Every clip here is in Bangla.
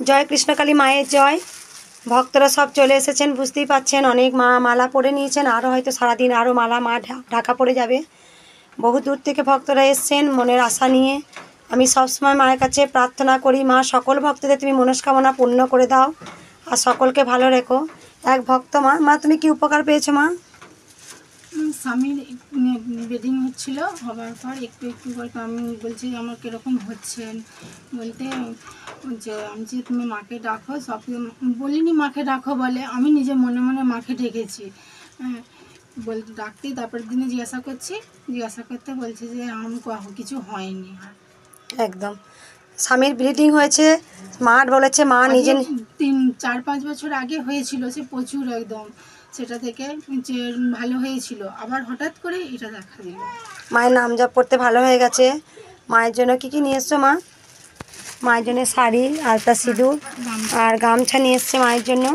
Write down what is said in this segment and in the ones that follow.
জয় কৃষ্ণকালী মায়ের জয়। ভক্তরা সব চলে এসেছেন, বুঝতেই পাচ্ছেন। অনেক মা মালা পরে নিয়েছেন, আরও হয়তো সারাদিন আরও মালা মা ঢাকা পড়ে যাবে। বহু দূর থেকে ভক্তরা এসছেন মনের আশা নিয়ে। আমি সবসময় মায়ের কাছে প্রার্থনা করি, মা সকল ভক্তদের তুমি মনস্কামনা পূর্ণ করে দাও আর সকলকে ভালো রেখো। এক ভক্ত মা তুমি কি উপকার পেয়েছো মা? স্বামীর বেডিং হচ্ছিল, হবার পর একটু একটু করে আমি বলছি আমার কীরকম হচ্ছেন বলতে যে আমি যে তুমি মাকে ডাকো, সব বলিনি মাকে ডাকো বলে, আমি নিজে মনে মনে মাকে ডেকেছি। হ্যাঁ বলতে ডাকতেই তারপর দিনে জিজ্ঞাসা করতে বলছে যে আমার কিছু হয়নি। একদম স্বামীর ব্লিডিং হয়েছে, মা বলেছে মা নিজে 4-5 বছর আগে হয়েছিল, সে প্রচুর একদম সেটা থেকে যে ভালো হয়েছিল, আবার হঠাৎ করে এটা দেখা দিল। মায়ের নাম জপ করতে ভালো হয়ে গেছে। মায়ের জন্য কি কি নিয়ে এসছো মা? মায়ের জন্য শাড়ি, আলতা সিঁদুর আর গামছা নিয়ে এসছে মায়ের জন্য।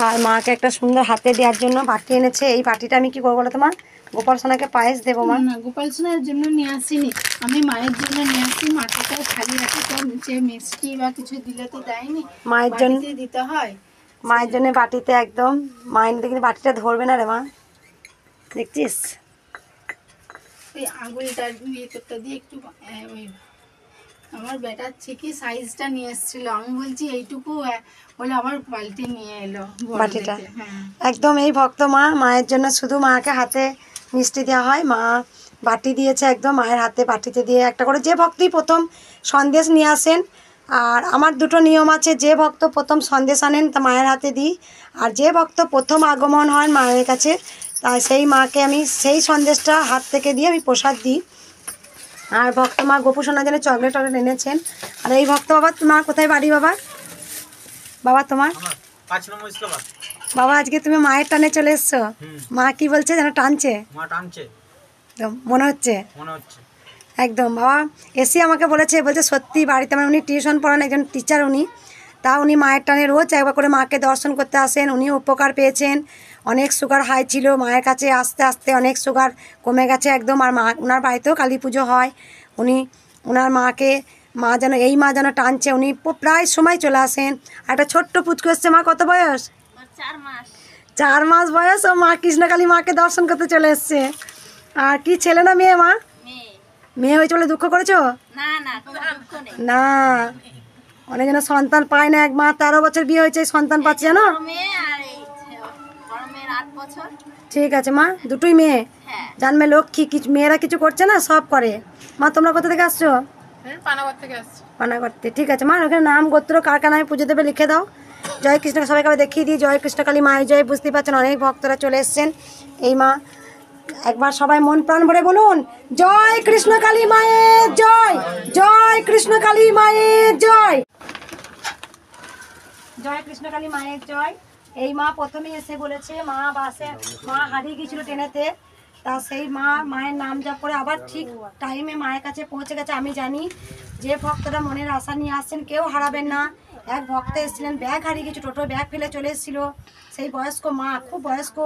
আর মাকে একটা সুন্দর হাতে দেওয়ার জন্য বাটি এনেছে। এই বাটিটা আমি কি করবো বলো তোমার? গোপাল সোনাকে পায়েস দেবো মা। না, গোপাল সোনার জন্য নিয়ে আসিনি, আমি মায়ের জন্য নিয়ে আসি। মাটিটা খালি রাখি তো, নিচে মিষ্টি বা কিছু দিলে তো দেয়নি, মায়ের জন্য দিতে হয়। মায়ের জন্য বাটিতে একদম, মায়ের কিন্তু বাটিটা ধরবে না রে মা, দেখছিস? ওই আঙুলটা দিয়ে একটু আমার বেটার থেকে সাইজটা নিয়ে এসেছিল, আমি বলছি এইটুকু বলে আবার পাল্টে নিয়ে এলো বাটিটা। একদম এই ভক্ত মা মায়ের জন্য শুধু মাকে হাতে মিষ্টি দেওয়া হয়, মা বাটি দিয়েছে একদম মায়ের হাতে, বাটিতে দিয়ে একটা করে যে ভক্তই প্রথম সন্দেশ নিয়ে আসেন। আর আমার দুটো নিয়ম আছে, যে ভক্ত প্রথম সন্দেশ আনেন তা মায়ের হাতে দিই, আর যে ভক্ত প্রথম আগমন হয় মায়ের কাছে তাই সেই মাকে আমি সেই সন্দেশটা হাত থেকে দিয়ে আমি প্রসাদ দিই। আর ভক্ত মা গোপু সোনার জন্য চকলেট এনেছেন। আর এই ভক্ত বাবা তোমার কোথায় বাড়ি বাবা? বাবা তোমার বাবা আজকে তুমি মায়ের টানে চলে এসছো। মা কি বলছে যেন টানছে, মনে হচ্ছে একদম। বাবা এসে আমাকে বলছে সত্যি বাড়িতে আমার উনি টিউশন পড়ান, একজন টিচার উনি, তা উনি মায়ের টানে রোজ একবার করে মাকে দর্শন করতে আসেন। উনি উপকার পেয়েছেন, অনেক সুগার হাই ছিল, মায়ের কাছে আস্তে আস্তে অনেক সুগার কমে গেছে একদম। আর মা ওনার বাড়িতেও কালী পুজো হয়, উনি ওনার মাকে মা যেন টানছে, উনি প্রায় সময় চলে আসেন। আর একটা ছোট্ট পুচকু এসছে, মা কত বয়স? 4 মাস বয়স, ও মা কৃষ্ণকালী মাকে দর্শন করতে চলে এসছে। আর কি ছেলে না মেয়ে মা? মেয়ে হয়েছে বলে দুঃখ করেছো? না, অনেকজন সন্তান পায় না, এক মা 13 বছর বিয়ে হয়েছে, সন্তান পাচ্ছে জানো। ঠিক আছে মা, দুটোই মেয়ে, জানবে লক্ষ্মী। কিছু মেয়েরা কিছু করছে না, সব করে। মা তোমরা কোথা থেকে আসছো? পানাগড় থেকে। ঠিক আছে মা, ওখানে নাম গোত্র কার কার নামে পুজো দেবে লিখে দাও। জয় কৃষ্ণ সবাইকে আবার দেখিয়ে দিই। জয় কৃষ্ণকালী মায়ের জয়। বুঝতেই পারছেন অনেক ভক্তরা চলে এসছেন। এই মা একবার সবাই মন প্রাণ ভরে বলুন, জয় কৃষ্ণকালী মায়ের জয়, জয় কৃষ্ণকালী মায়ের জয়, জয় কৃষ্ণকালী মায়ের জয়। এই মা প্রথমে এসে বলেছে মা মা হারিয়ে গিয়েছিল ট্রেনেতে, তা সেই মায়ের নাম জপ করে আবার ঠিক টাইমে মায়ের কাছে পৌঁছে গেছে। আমি জানি যে ভক্তরা মনের আশা নিয়ে আসছেন কেউ হারাবেন না। এক ভক্ত এসেছিলেন, ব্যাগ হারিয়ে গেছে, টোটো ব্যাগ ফেলে চলে এসেছিল। সেই বয়স্ক মা, খুব বয়স্ক,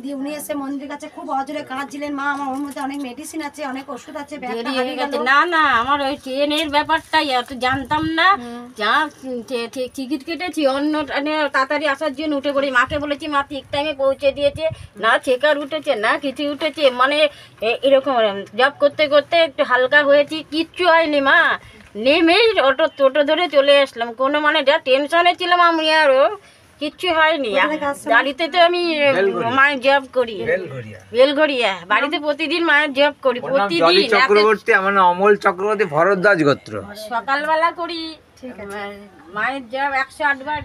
দিয়ে উনি এসে মন্দিরের কাছে খুব অজরে কাঁদছিলেন, মা আমার ওর মধ্যে অনেক মেডিসিন আছে, অনেক ওষুধ আছে, ব্যাগটা হারিয়ে গেল। না আমার ওই ট্রেনের ব্যাপারটাই এত জানতাম না, যা টিকিট কেটেছি অন্য ট্রেনে তাড়াতাড়ি আসার জন্য উঠে পড়ি। মাকে বলেছি মা ঠিক টাইমে পৌঁছে দিয়েছে, না চেকার উঠেছে না কিছু উঠেছে, মানে এরকম জব করতে করতে একটু হালকা হয়েছি, কিচ্ছু হয়নি মা। নেমেই টোটো ধরে চলে আসলাম, কোনো মানে যা টেনশনে ছিলাম আমি, আরও কিচ্ছু হয়নি। বাড়িতে তো আমি মায়ের জব করি, বেলঘরিয়া বাড়িতে প্রতিদিন মায়ের জব করি, প্রতিদিন। চক্রবর্তী আমার অমল চক্রবর্তী, ভরদ্বাজ গোত্র। সকালবেলা করি মায়ের জব 108 বার।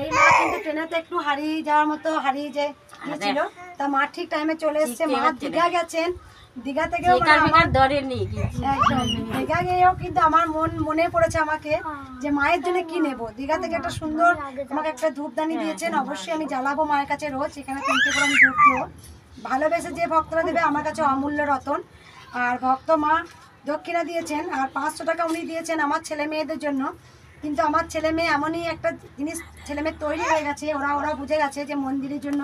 এই মা কিন্তু ট্রেনেতে একটু হারিয়ে যাওয়ার মতো হারিয়ে গিয়েছিল, তা মা ঠিক টাইমে চলে এসছে। মা দীঘা গেছেন, দীঘা থেকেও দীঘা গিয়েও কিন্তু আমার মনে পড়েছে আমাকে যে মায়ের জন্য কি নেব। দীঘা থেকে একটা সুন্দর আমাকে একটা ধূপদানি দিয়েছেন, অবশ্যই আমি জ্বালাবো মায়ের কাছে রোজ। এখানে 3টে করে আমি ধূপ দেবো। ভালোবেসে যে ভক্তরা দেবে আমার কাছে অমূল্য রতন। আর ভক্ত মা দক্ষিণা দিয়েছেন, আর 500 টাকা উনি দিয়েছেন আমার ছেলে মেয়েদের জন্য। কিন্তু আমার ছেলে মেয়ে এমনই একটা জিনিস ছেলে মেয়ে তৈরি হয়ে গেছে, ওরা বুঝে গেছে যে মন্দিরের জন্য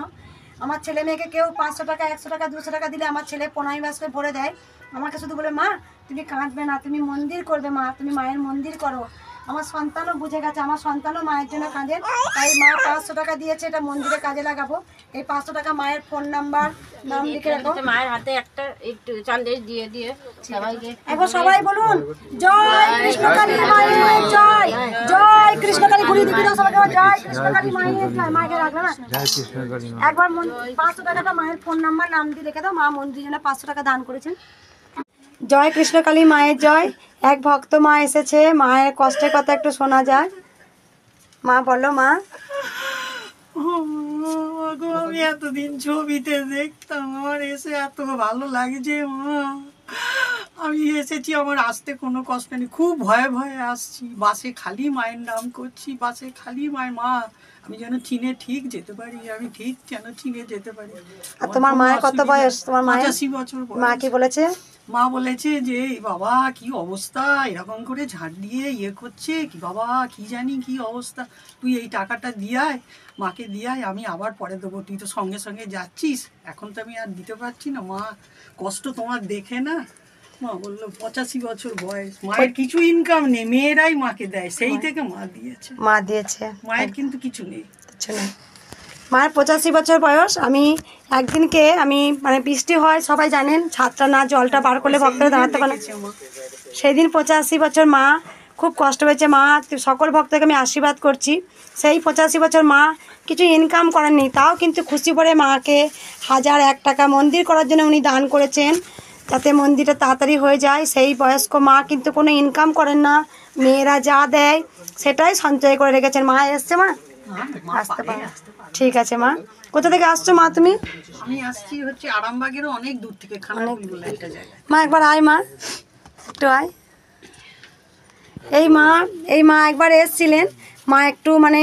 আমার ছেলে মেয়েকে কেউ 500 টাকা 100 টাকা 200 টাকা দিলে আমার ছেলে 15 মাস করে ভরে দেয়। আমাকে শুধু বলে মা তুমি কাঁদবে না, তুমি মন্দির করবে মা, তুমি মায়ের মন্দির করো। আমার সন্তানও বুঝে গেছে, আমার সন্তানও মায়ের জন্য কাঁদে, তাই মা 500 টাকা দিয়েছে, এটা মন্দিরে কাজে লাগাবো। এই 500 টাকা মায়ের ফোন নাম্বার নাম লিখে রাখো। মায়ের হাতে একটা একটু সন্দেশ দিয়ে দিয়ে সবাইকে একবার সবাই বলুন জয় কৃষ্ণকালী মায়ের জয়, জয় কৃষ্ণকালী, ঘুরিয়ে দিবি দাও সবাইকে, জয় কৃষ্ণকালী মায়ের জয়। মাকে রাখবে না, একবার 500 টাকাটা মায়ের ফোন নাম্বার নাম দিয়ে লিখে দাও। মা মন্দিরের জন্য 500 টাকা দান করেছেন। জয় কৃষ্ণকালী মায়ের জয়। এক ভক্ত মা এসেছে, মায়ের কষ্টের কথা একটু শোনা যায়। মা বলো মা। আমি এতদিন ছবিতে দেখতাম, আমার এসে এত ভালো লাগছে মা। আমি এসেছি, আমার আসতে কোনো কষ্ট নেই, খুব ভয়ে ভয়ে আসছি। বাসে খালি মায়ের নাম করছি, বাসে খালি মায়ের। মা আমি যেন চিনে ঠিক যেতে পারি, আমি ঠিক যেন চিনে যেতে পারি। আর তোমার মায়ের কত বয়স? তোমার মায়ের 85 বছর বয়স। মা কি বলেছে? মা বলেছে যে এই বাবা কি অবস্থা, এরকম করে ঝাড় দিয়ে ইয়ে করছে কি বাবা, কি জানি কি অবস্থা, তুই এই টাকাটা দিয়ায়, মাকে দিয়ায়, আমি আবার পরে দেবো, তুই তো সঙ্গে সঙ্গে যাচ্ছিস, এখন তো আমি আর দিতে পারছি না মা, কষ্ট তোমার দেখে না। মা বললো 85 বছর বয়স, মায়ের কিছু ইনকাম নেই, মেয়েরাই মাকে দেয়, সেই থেকে মা দিয়েছে। মা দিয়েছে, মায়ের কিন্তু কিছু নেই। কিছু নেই। মায়ের 85 বছর বয়স। আমি একদিনকে আমি মানে বৃষ্টি হয় সবাই জানেন, ছাদটা না জলটা বার করলে ভক্তরা দাঁড়াতে পারে না। সেই দিন 85 বছর মা খুব কষ্ট হয়েছে। মা সকল ভক্তকে আমি আশীর্বাদ করছি। সেই 85 বছর মা কিছু ইনকাম করেননি, তাও কিন্তু খুশি করে মাকে 1001 টাকা মন্দির করার জন্য উনি দান করেছেন, যাতে মন্দিরটা তাড়াতাড়ি হয়ে যায়। সেই বয়স্ক মা কিন্তু কোনো ইনকাম করেন না, মেয়েরা যা দেয় সেটাই সঞ্চয় করে রেখেছেন। মা এসছে? মা আসতে পারে, ঠিক আছে। মা কোথা থেকে আসছো মা তুমি? আমি আসছি হচ্ছে আরামবাগেরও অনেক দূর থেকে, খানাকুল বলে একটা জায়গা। মা একবার আয়, মা একটু আয়। এই মা একবার এসছিলেন, মা একটু মানে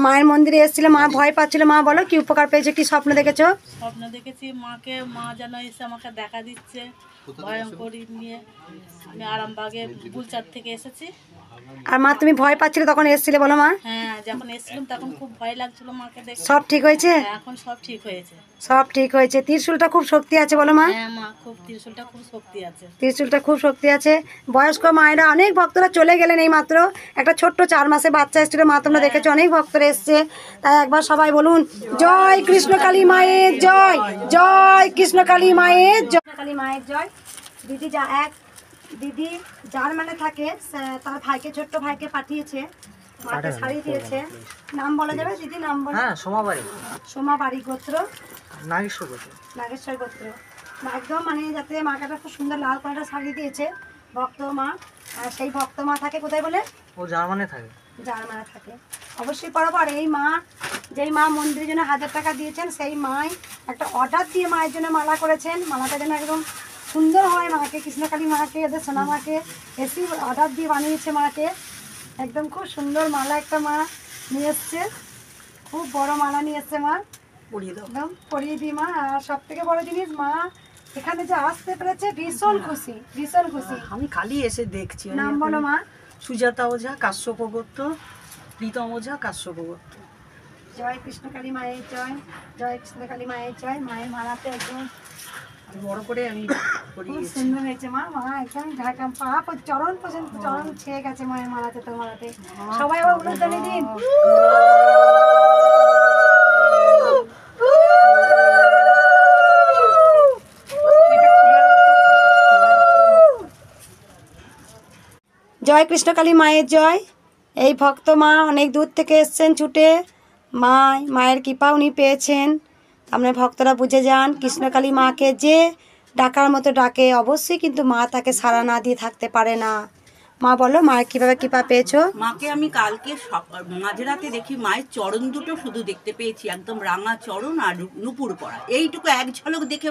মায়ের মন্দিরে এসেছিল, মা ভয় পাচ্ছিল। মা বলো কি উপকার পেয়েছো, কি স্বপ্ন দেখেছো? স্বপ্ন দেখেছি মাকে, মা যেন এসে আমাকে দেখা দিচ্ছে ভয়ঙ্কর নিয়ে। আমি আরামবাগে বুলচার থেকে এসেছি। আর মা তুমি ভয় পাচ্ছিলে তখন এসেছিলে, বলো মা। হ্যাঁ, যখন এসেছিলাম তখন খুব ভয় লাগছিল মাকে দেখে। সব ঠিক হয়েছে? এখন সব ঠিক হয়েছে। সব ঠিক হয়েছে। ত্রিশূলটা খুব শক্তি আছে, বলো মা। হ্যাঁ মা, খুব ত্রিশূলটা খুব শক্তি আছে। ত্রিশূলটা খুব শক্তি আছে। বয়স্ক মায়েরা অনেক ভক্তরা চলে গেলেন, এই মাত্র একটা ছোট্ট 4 মাসে বাচ্চা এসেছিল, মা তোমরা দেখেছো, অনেক ভক্তরা এসছে। তাই একবার সবাই বলুন জয় কৃষ্ণকালী মায়ের জয়, জয় কৃষ্ণকালী মায়ের জয়, কালী মায়ের জয়। দিদি দিদি জার্মানে থাকে, তার ভাইকে, ছোট্ট ভাইকে পাঠিয়েছে, মাকে শাড়ি দিয়েছে। নাম বলা যাবে দিদি? নাম বলে? হ্যাঁ, সোমাবাড়ি গোত্র, নাগেশ্বর গোত্র। নাগেশ্বর গোত্র। একদম মানে যাতে মাকে একটা খুব সুন্দর লাল কালারের শাড়ি দিয়েছে ভক্ত মা। আর সেই ভক্ত মা থাকে কোথায় বলে? ও জার্মানে থাকে। জার্মানে থাকে, অবশ্যই পরপর। এই মা যেই মা মন্দিরের জন্য 1000 টাকা দিয়েছেন, সেই মাই একটা অর্ডার দিয়ে মায়ের জন্য মালা করেছেন। মালাটা যেন একদম সুন্দর হয়, মাকে, কৃষ্ণকালী মাকে, এদের সোনা মাকে এসি অর্ডার দিয়ে বানিয়েছে মাকে। একদম খুব সুন্দর মালা একটা মা নিয়ে এসছে, খুব বড় মালা নিয়ে এসছে মা, একদম পরিয়ে দিই মা। আর সব থেকে বড় জিনিস, মা এখানে যে আসতে পেরেছে ভীষণ খুশি, ভীষণ খুশি। আমি খালি এসে দেখছি। নাম বলো মা। সুজাতা ওঝা, কাশ্যপ গোত্র, প্রীতম ওঝা, কাশ্যপ গোত্র। জয় কৃষ্ণকালী মায়ের জয়, জয় কৃষ্ণকালী মায়ের জয়। মায়ের মালাতে একদম বড় করে আমি খুব সুন্দর হয়েছে মা। মা একদম ঝাড়খাম পা চরণ পর্যন্ত, চরণ ছেয়ে গেছে মায়ের মালাতে, তোর মালাতে। সবাই আবার উলুধ্বনি দিন। জয় কৃষ্ণকালী মায়ের জয়। এই ভক্ত মা অনেক দূর থেকে এসছেন ছুটে, মায়ের কৃপা উনি পেয়েছেন। আমরা ভক্তরা বুঝে যান, কৃষ্ণকালী মাকে যে ডাকার মতো ডাকে, অবশ্যই কিন্তু মা তাকে সাড়া না দিয়ে থাকতে পারে না। মা বলো মায়ের কীভাবে কৃপা পেয়েছো? মাকে আমি কালকে মাঝরাতে দেখি মায়ের চরণ দুটো শুধু দেখতে পেয়েছি, একদম রাঙা চরণ আর নুপুর পরা, এইটুকু এক ঝলক দেখে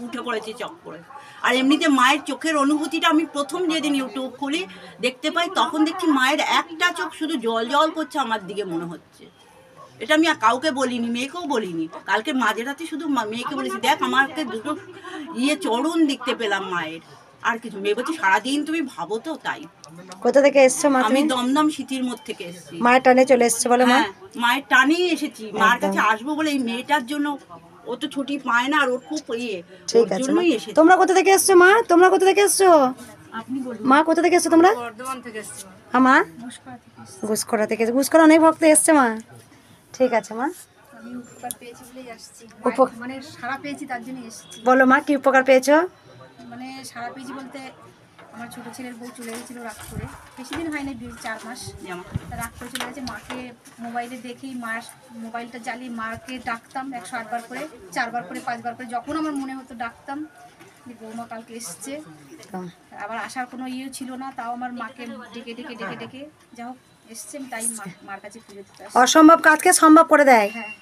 উঠে পড়েছি চক করে। আর এমনিতে মায়ের চোখের অনুভূতিটা আমি প্রথম যেদিন ইউটিউব খুলি দেখতে পাই, তখন দেখছি মায়ের একটা চোখ শুধু জল জল করছে আমার দিকে মনে হচ্ছে। এটা আমি কাউকে বলিনি, মেয়েকেও বলিনি। কালকে মাঝরাতে শুধু মেয়েকে বলেছি, দেখ আমাকে দুটো চরণ দেখতে পেলাম মায়ের, আর কিছু। মেয়ে বলছি সারাদিন তুমি ভাবো তো। তাই। কোথা থেকে এসছো মা? আমি দমদম সিটির মধ্যে থেকে এসেছি। মায়ের টানে চলে এসছো বলো মা? মায়ের টানেই এসেছি, মার কাছে আসবো বলে। এই মেয়েটার জন্য, ও তো ছুটি পায় না, আর ওর খুব ঠিক আছে। তোমরা কোথা থেকে এসছো মা? তোমরা কোথা থেকে এসছো? মা কোথা থেকে এসছো তোমরা? বর্ধমান থেকে এসছি মা নমস্কার থেকে এসছি। ঘুষকরা থেকে ঘুষকরা অনেক ভক্ত এসছে মা। ঠিক আছে মা, আমি উপকার পেয়েছি বলেই আসছি, উপ- মানে সারা পেয়েছি তার জন্য এসেছি। বলো মা কি উপকার পেয়েছো? মানে সারা পেয়েছি বলতে আমার ছোট ছেলের বউ চলে গেছিলো রাগ করে, বেশি দিন হয়নি 4 মাস, তা রাগ করে চলে গেছে। মাকে মোবাইলে দেখেই মার মোবাইলটা জ্বালিয়ে মাকে ডাকতাম 108 বার করে, 4 বার করে 5 বার করে, যখন আমার মনে হতো ডাকতাম। যে বৌমা কালকে এসছে, আবার আসার কোনো ইয়ে ছিল না, তাও আমার মাকে ডেকে ডেকে ডেকে ডেকে যা হোক এসছে, আমি তাই মার কাছে পুজো দিতে আসছি। অসম্ভব কাজকে সম্ভব করে দেয়। হ্যাঁ,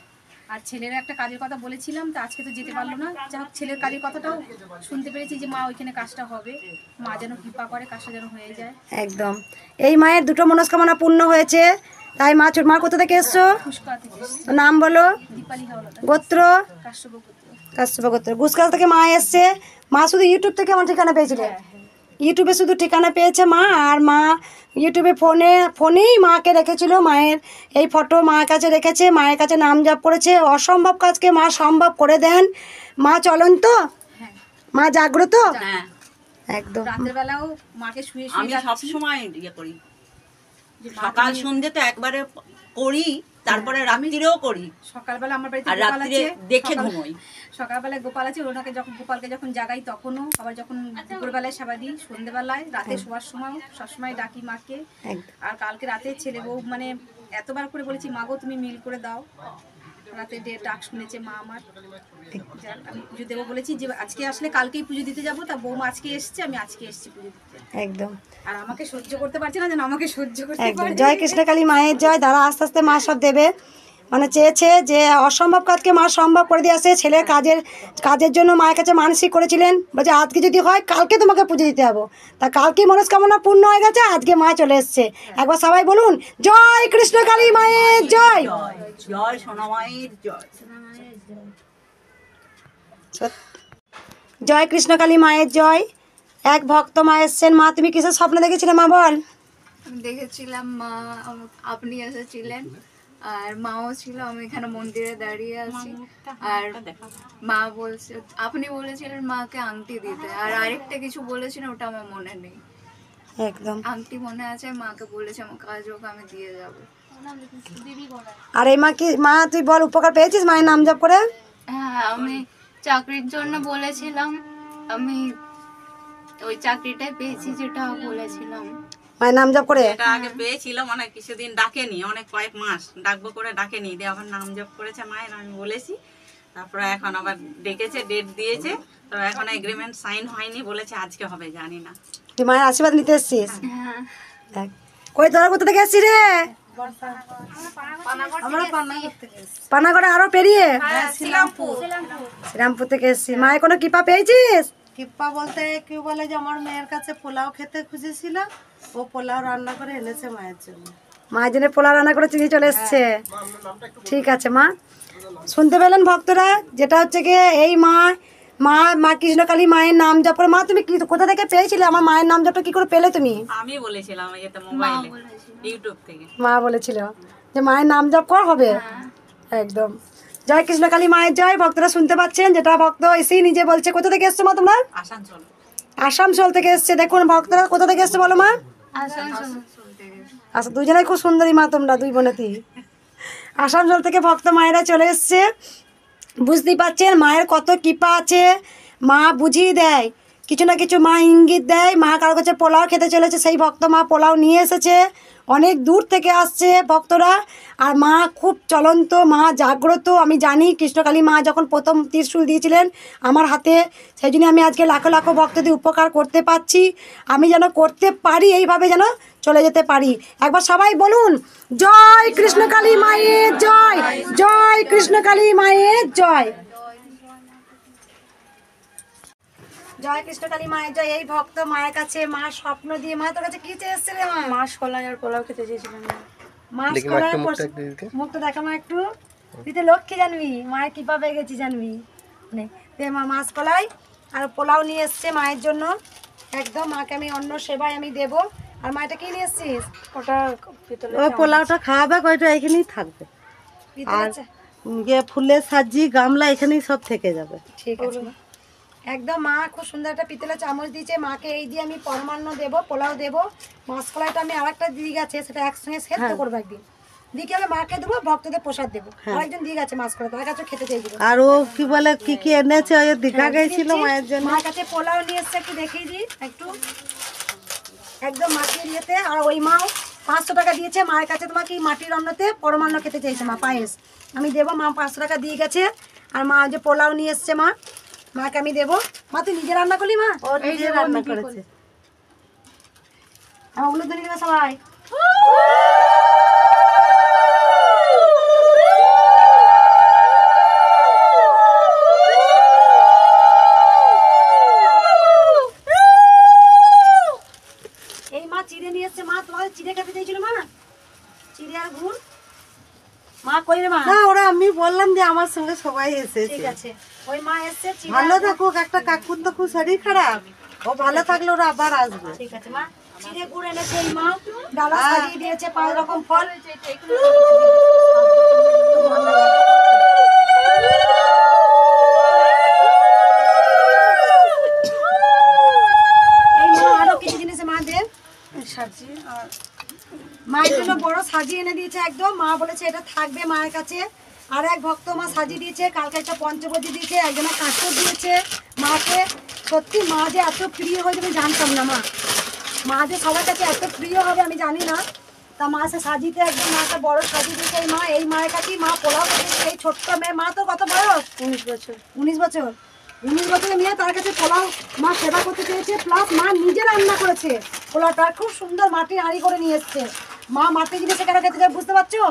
আর ছেলের একটা কাজের কথা বলেছিলাম, তা আজকে তো যেতে পারলো না, যা হোক ছেলের কাজের কথাটাও শুনতে পেরেছি যে মা ওইখানে কাজটা হবে, মা যেন কৃপা করে কাজটা যেন হয়ে যায়। একদম, এই মায়ের দুটো মনস্কামনা পূর্ণ হয়েছে, তাই মা মা কোথা থেকে এসছো? পুষ্করা থেকে এসেছি, নাম বলো, দীপালি হাওলাদার, গোত্র? কাশ্যপ পুত্র। কাশ্যপ গোত্র। গুসকাল থেকে মা এসছে। মা শুধু ইউটিউব থেকে আমার ঠিকানা পেয়েছিলেন, ইউটিউবে শুধু ঠিকানা পেয়েছে মা, আর মা ইউটিউবে ফোনেই মাকে রেখেছিল, মায়ের এই ফটো মায়ের কাছে রেখেছে, মায়ের কাছে নাম জপ করেছে। অসম্ভব কাজকে মা সম্ভব করে দেন। মা চলন্ত, হ্যাঁ, মা জাগ্রত, হ্যাঁ, একদম। রাতের বেলাও মাকে শুয়ে আমি শুয়ে সব সময় ইয়ে করি, সকাল সন্ধ্যে তো একবারে করি, তারপরে রাত্রিরেও করি, সকালবেলা আমার বাড়িতে আর গোপাল রাত্রিরে আছে, দেখে ঘুমোই। সকালবেলায় গোপাল আছে, ওনাকে যখন গোপালকে যখন জাগাই তখনও, আবার যখন দুপুরবেলায় সেবা দিই, সন্ধ্যেবেলায়, রাতে শোয়ার সময় সবসময় ডাকি মাকে। একদম। আর কালকে রাতে ছেলে বউ মানে এতবার করে বলেছি মাগো তুমি মিল করে দাও, রাতে ডাক শুনেছে মা আমার। যাক, আমি পুজো দেবো বলেছি যে আজকে আসলে কালকেই পুজো দিতে যাবো, তা বৌমা আজকে এসছে, আমি আজকে এসছি পুজো দিতে। একদম আর আমাকে সহ্য করতে পারছে না, যেন আমাকে সহ্য করতে একদম। পারে। জয় কৃষ্ণকালী মায়ের জয়। দ্বারা আস্তে আস্তে মা সব দেবে, মানে চেয়েছে যে অসম্ভব কাজকে মা সম্ভব করে দিয়ে আসে। ছেলের কাজের জন্য মায়ের কাছে মানসিক করেছিলেন, বলছে আজকে যদি হয় কালকে তোমাকে পুজো দিতে যাবো, তা কালকে মনস্কামনা পূর্ণ হয়ে গেছে, আজকে মা চলে এসছে। একবার সবাই বলুন জয় কৃষ্ণকালী মায়ের জয়। জয় জয় সোনামায়ের জয়। জয় কৃষ্ণকালী মায়ের জয়। এক ভক্ত মা এসছেন। মা তুমি কিসের স্বপ্ন দেখেছিলে মা বল? আমি দেখেছিলাম মা আপনি এসেছিলেন, আর মাও ছিল, আমি এখানে মন্দিরে দাঁড়িয়ে আছি, আর মা বলছে, আপনি বলেছিলেন মাকে আংটি দিতে, আর আরেকটা কিছু বলেছিলেন ওটা আমার মনে নেই। একদম। আংটি মনে আছে, মাকে বলেছে আমার কাজ হোক আমি দিয়ে যাবো। আর এই মা কি মা তুই বল উপকার পেয়েছিস মায়ের নাম জপ করে? হ্যাঁ, আমি চাকরির জন্য বলেছিলাম, আমি ওই চাকরিটাই পেয়েছি যেটা বলেছিলাম। মায়ের নাম জপ করে? এটা আগে পেয়েছিল, মানে কিছুদিন ডাকেনি, অনেক কয়েক মাস ডাকবো করে ডাকেনি, দিয়ে আবার নাম জপ করেছে মায়ের, আমি বলেছি, তারপরে এখন আবার ডেকেছে, ডেট দিয়েছে, তো এখন এগ্রিমেন্ট সাইন হয়নি, বলেছে আজকে হবে, জানি না। তুই মায়ের আশীর্বাদ নিতে এসছিস? হ্যাঁ, দেখ, কই তোরা কোথা থেকে এসছিস রে? পানাগড়ে আরো পেরিয়ে শ্রীরামপুর থেকে এসছি। মায়ের কোনো কৃপা পেয়েছিস? কিপ্পা বলতে কেউ বলে যে আমার মেয়ের কাছে পোলাও খেতে খুঁজেছিল, ও পোলাও রান্না করে এনেছে মায়ের জন্য। মায়ের জন্য পোলা রান্না করে চিনি চলে এসছে। ঠিক আছে মা, শুনতে পেলেন ভক্তরা, যেটা হচ্ছে কি এই মা কৃষ্ণকালী মায়ের নাম জপ করে। মা তুমি কি কোথা থেকে পেয়েছিলে আমার মায়ের নাম জপটা কি করে পেলে তুমি? আমি বলেছিলাম এতে মোবাইলে, ইউটিউব থেকে। মা বলেছিল যে মায়ের নাম জপ কর হবে। একদম। জয় কৃষ্ণকালী মায়ের জয়। ভক্তরা শুনতে পাচ্ছেন, যেটা ভক্ত এসেই নিজে বলছে। কোথা থেকে এসছো মা তোমরা? আসানসোল। আসানসোল থেকে এসছে। দেখুন ভক্তরা কোথা থেকে এসছে বলো মা? আচ্ছা, দুজনেই খুব সুন্দরী মা তোমরা, দুই বোনেতি। আসানসোল থেকে ভক্ত মায়েরা চলে এসছে। বুঝতেই পারছেন মায়ের কত কৃপা আছে। মা বুঝিয়ে দেয়, কিছু না কিছু মা ইঙ্গিত দেয়। মা কারো কাছে পোলাও খেতে চলেছে, সেই ভক্ত মা পোলাও নিয়ে এসেছে। অনেক দূর থেকে আসছে ভক্তরা। আর মা খুব চলন্ত, মা জাগ্রত। আমি জানি কৃষ্ণকালী মা যখন প্রথম ত্রিশূল দিয়েছিলেন আমার হাতে, সেই জন্য আমি আজকে লাখো লাখো ভক্তদের উপকার করতে পারছি। আমি যেন করতে পারি, এইভাবে যেন চলে যেতে পারি। একবার সবাই বলুন জয় কৃষ্ণকালী মায়ের জয়, জয় কৃষ্ণকালী মায়ের জয়। জয় কৃষ্ণকালী মায়ের জয়। এই ভক্ত মায়ের কাছে মা স্বপ্ন দিয়ে, মা তোর কাছে কি চেয়ে এসছে রে মা? মাস কলাই আর পোলাও খেতে চেয়েছিলাম। মাস কলাই মুখটা দেখা মা একটু, তুই তো লক্ষ্মী জানবি, মায়ের কৃপা পেয়ে গেছি জানবি। মা মাস কলাই আর পোলাও নিয়ে এসছে মায়ের জন্য। একদম মাকে আমি অন্য সেবায় আমি দেবো। আর মা এটা কি নিয়ে এসছিস? ওটা ওই পোলাওটা খাওয়াবে, ওইটা এখানেই থাকবে। আর ইয়ে ফুলের সাজি গামলা এখানেই সব থেকে যাবে। ঠিক আছে মা, একদম মা খুব সুন্দর একটা পিতলের চামচ দিয়েছে মাকে। এই দিয়ে আমি পরমান্ন দেবো, পোলাও দেবো, মাসকলাইটা আমি আর একটা দিয়ে গেছে, সেটা একসঙ্গে সেদ্ধ করবো একদিন দিয়ে আমি মাকে দেবো, ভক্তদের প্রসাদ দেবো। আরেকজন দিয়ে গেছে মাসকলাই, তার কাছে খেতে চাইছিল। আর ও কি বলে কি কি এনেছে, ওই দীঘা গেছিল মায়ের জন্য। মার কাছে পোলাও নিয়ে এসছে, একটু দেখিয়ে দিই একটু, একদম মাটির ইয়েতে। আর ওই মাও 500 টাকা দিয়েছে মায়ের কাছে, তোমাকে মাটির অন্নতে পরমান্ন খেতে চাইছে মা, পায়েস আমি দেবো। মা 500 টাকা দিয়ে গেছে। আর মা যে পোলাও নিয়ে এসছে মাকে আমি দেবো। মা তুই নিজে রান্না করলি? মা ও নিজে রান্না করেছে। আমার ওগুলো ধরে দেবে সবাই। এই মা চিড়ে নিয়ে এসছে। মা তোমাদের চিড়ে খেতে চাইছিল মা, চিড়ে আর গুড়। মা কই রে মা? না ওরা আমি বললাম যে আমার সঙ্গে সবাই এসেছে। ঠিক আছে, ওই মা এসছে। ভালো থাকুক, একটা কাকুর তো খুব শরীর খারাপ, ও ভালো থাকলে ওরা আবার আসবে। ঠিক আছে মা, চিড়ে গুড় এনেছে এই মা, ডালা সাজিয়ে দিয়েছে 5 রকম ফল। এই মা আরো কিছু জিনিস মাদের সাজি, আর মায়ের জন্য বড় সাজি এনে দিয়েছে একদম। মা বলেছে এটা থাকবে মায়ের কাছে। আর এক ভক্ত মা সাজিয়ে দিয়েছে, কালকে একটা পঞ্চবতী দিয়েছে, একজনের কাঁকড় দিয়েছে মাকে। সত্যি মা যে এত প্রিয় হয়েছে আমি জানতাম না। মা যে সবার কাছে এত প্রিয় হবে আমি জানি না। তা মা সে সাজিতে একদম মাকে বড় সাজিয়ে দিয়েছে এই মা। এই মায়ের কাছেই মা পোলাও করেছে। এই ছোট্ট মেয়ে, মা তো কত বয়স? 19 বছর। 19 বছর, 19 বছরের মেয়ে, তার কাছে পোলাও মা সেবা করতে চেয়েছে, প্লাস মা নিজে রান্না করেছে পোলাওটা। খুব সুন্দর মাটির হাঁড়ি করে নিয়ে এসছে। মা মাটি জিনিসে কেন খেতে চায় বুঝতে পারছো?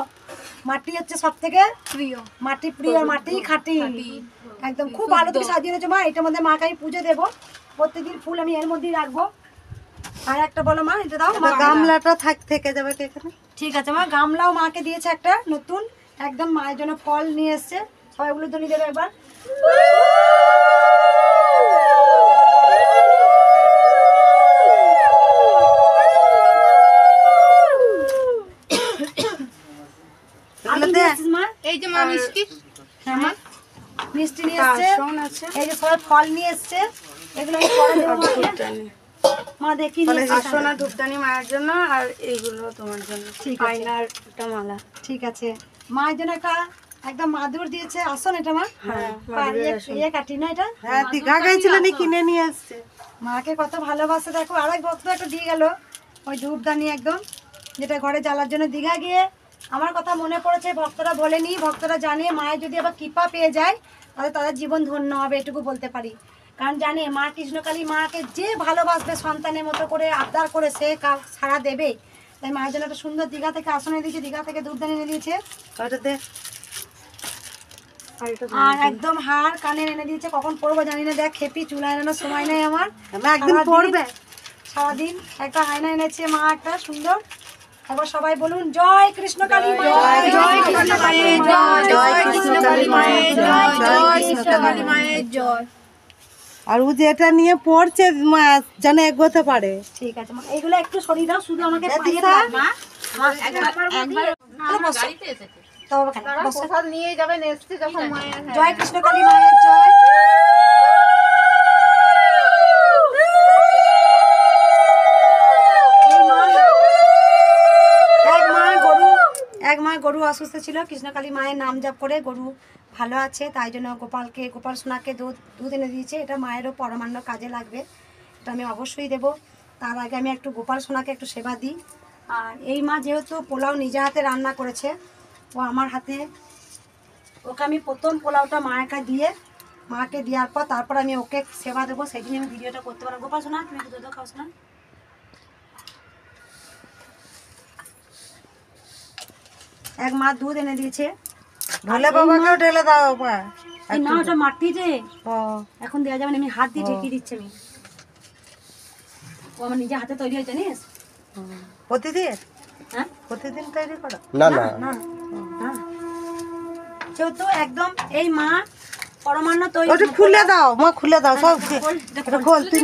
মাটি হচ্ছে সব থেকে প্রিয়, মাটি প্রিয়, মাটি খাঁটি একদম। খুব ভালো থেকে সাজিয়ে এনেছো মা। এটার মধ্যে মাকে আমি পুজো দেবো, প্রত্যেকদিন ফুল আমি এর মধ্যেই রাখবো। আর একটা বলো মা, এটা দাও। গামলাটা থেকে যাবে এখানে। ঠিক আছে মা, গামলাও মাকে দিয়েছে একটা নতুন, একদম মায়ের জন্য ফল নিয়ে এসছে। সবাই ওগুলো তো নিয়ে যাবে একবার। এই যে মা মিষ্টি, হ্যাঁ মা মিষ্টি নিয়ে এসছে। এই যে সবাই ফল নিয়ে এসছে, এগুলো আমি পরে দেবো মাকে। মা দেখি সোনা ধূপদানি মায়ের জন্য, আর এইগুলো তোমার জন্য। ঠিক আছে, একটা মালা। ঠিক আছে। মায়ের জন্য একটা একদম মাদুর দিয়েছে, আসন এটা মা। হ্যাঁ, ইয়ে কাটি না এটা। হ্যাঁ দীঘা গেছিল নি, কিনে নিয়ে আসছে। মাকে কত ভালোবাসে দেখো। আরেক ভক্ত একটা দিয়ে গেল ওই ধূপদানি একদম, যেটা ঘরে জ্বালার জন্য। দীঘা গিয়ে আমার কথা মনে পড়েছে, ভক্তরা বলেনি, ভক্তরা জানে মায়ের যদি আবার কৃপা পেয়ে যায় তাহলে তাদের জীবন ধন্য হবে, এটুকু বলতে পারি। কারণ জানে মা কৃষ্ণকালী মাকে যে ভালোবাসবে সন্তানের মতো করে আবদার করে সে সাড়া দেবে। তাই মায়ের জন্য একটা সুন্দর দীঘা থেকে আসন এনে দিয়েছে, দীঘা থেকে ধূপদানি এনে দিয়েছে। আর একদম হার কানের এনে দিয়েছে, কখন পরবো জানি না। দেখ খেপি, চুলা এনানোর সময় নেই আমার, একদিন পড়বে সারাদিন। একটা হায়না এনেছে মা একটা সুন্দর। একবার সবাই বলুন জয় কৃষ্ণকালী মায়ের জয়, কৃষ্ণকালী জয়, জয় কৃষ্ণকালী মায়ের জয়, জয় কৃষ্ণকালী মায়ের জয়। আর ও যেটা নিয়ে পড়ছে মা যেন এগোতে পারে। ঠিক আছে মা, এগুলো একটু সরিয়ে দাও, শুধু আমাকে পাইয়ে দাও মা। প্রসাদ নিয়ে যাবেন এসছে যখন মায়ের। জয় কৃষ্ণকালী মায়ের জয়। এক মা গরু অসুস্থ ছিল, কৃষ্ণকালী মায়ের নাম জপ করে গরু ভালো আছে, তাই জন্য গোপাল সোনাকে দুধ এনে দিয়েছে। এটা মায়েরও পরমান্ন কাজে লাগবে, এটা আমি অবশ্যই দেবো। তার আগে আমি একটু গোপাল সোনাকে একটু সেবা দিই। আর এই মা যেহেতু পোলাও নিজে হাতে রান্না করেছে, ও আমার হাতে, ওকে আমি প্রথম পোলাওটা মায়ের দিয়ে মাকে দেওয়ার পর তারপর আমি ওকে সেবা দেবো, সেই জন্য আমি ভিডিওটা করতে পারবো। গোপাল সোনা তুমি একটু দুধ খাও শোনা। এক মা দুধ এনে দিয়েছে, ঢোলে বাবাকেও ঢেলে দাও মা। না ওটা মাটি যে এখন দেওয়া যাবে না, আমি হাত দিয়ে ঢেকে দিচ্ছি। আমি ও আমার নিজে হাতে তৈরি হয়েছে জানিস। প্রতিদিন? হ্যাঁ প্রতিদিন তৈরি করো? না না না, যেহেতু একদম এই মা পরমান্ন তৈরি। ওটা খুলে দাও মা, খুলে দাও সব। খোল তুই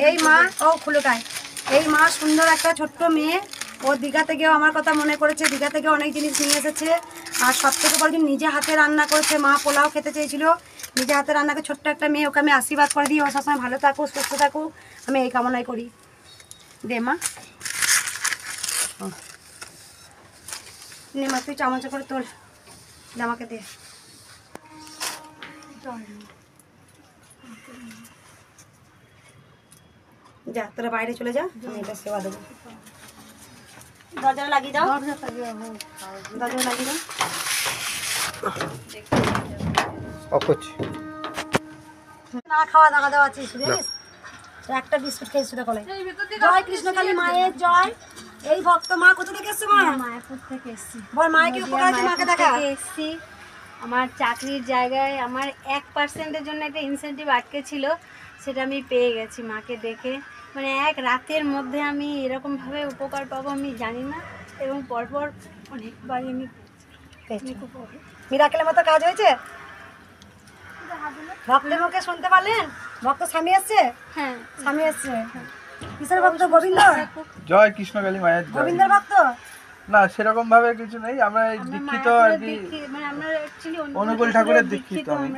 এই মা ও খুলোটাই। এই মা সুন্দর একটা ছোট্ট মেয়ে, ও দীঘা থেকেও আমার কথা মনে করেছে, দীঘা থেকে অনেক জিনিস নিয়ে এসেছে। আর সব থেকে বড় নিজে হাতে রান্না করেছে মা, পোলাও খেতে চেয়েছিল, নিজে হাতে রান্না করে ছোট্ট একটা মেয়ে, ওকে আমি আশীর্বাদ করে দিই ও সবসময় ভালো থাকুক সুস্থ থাকুক, আমি এই কামনাই করি। দে মা, নে মা তুই চামচ করে তোল, আমাকে দে। যা তোরা বাইরে চলে যা, আমি এটা সেবা দেবো। দরজা লাগিয়ে দাও, দরজা লাগিয়ে দাও। না খাওয়া দাওয়া দেওয়া আছে জানিস, একটা বিস্কুট খেয়েছি সেটা কলাই। জয় কৃষ্ণকালী মায়ের জয়। এই ভক্ত মা কোথা থেকে এসছে? মা মায়াপুর থেকে এসেছি। বল মায়ের কি উপকার আছে, মাকে দেখা। এসেছি আমার চাকরির জায়গায় আমার 1% জন্য একটা ইনসেন্টিভ আটকে ছিল, সেটা আমি পেয়ে গেছি মাকে দেখে। মানে এক রাতের মধ্যে আমি এরকমভাবে উপকার পাবো আমি জানি না, এবং পরপর অনেকবারই আমি মিরাকেলের মতো কাজ হয়েছে। ভক্তের মুখে শুনতে পারলেন, ভক্ত স্বামী এসছে। হ্যাঁ স্বামী এসছে। কিসের ভক্ত? গোবিন্দ। জয় কৃষ্ণকালী মায়ের জয়। গোবিন্দের ভক্ত না সেরকম ভাবে কিছু নেই, আমরা এই দীক্ষিত আর কি, অনুকূল ঠাকুরের দীক্ষিত আমি।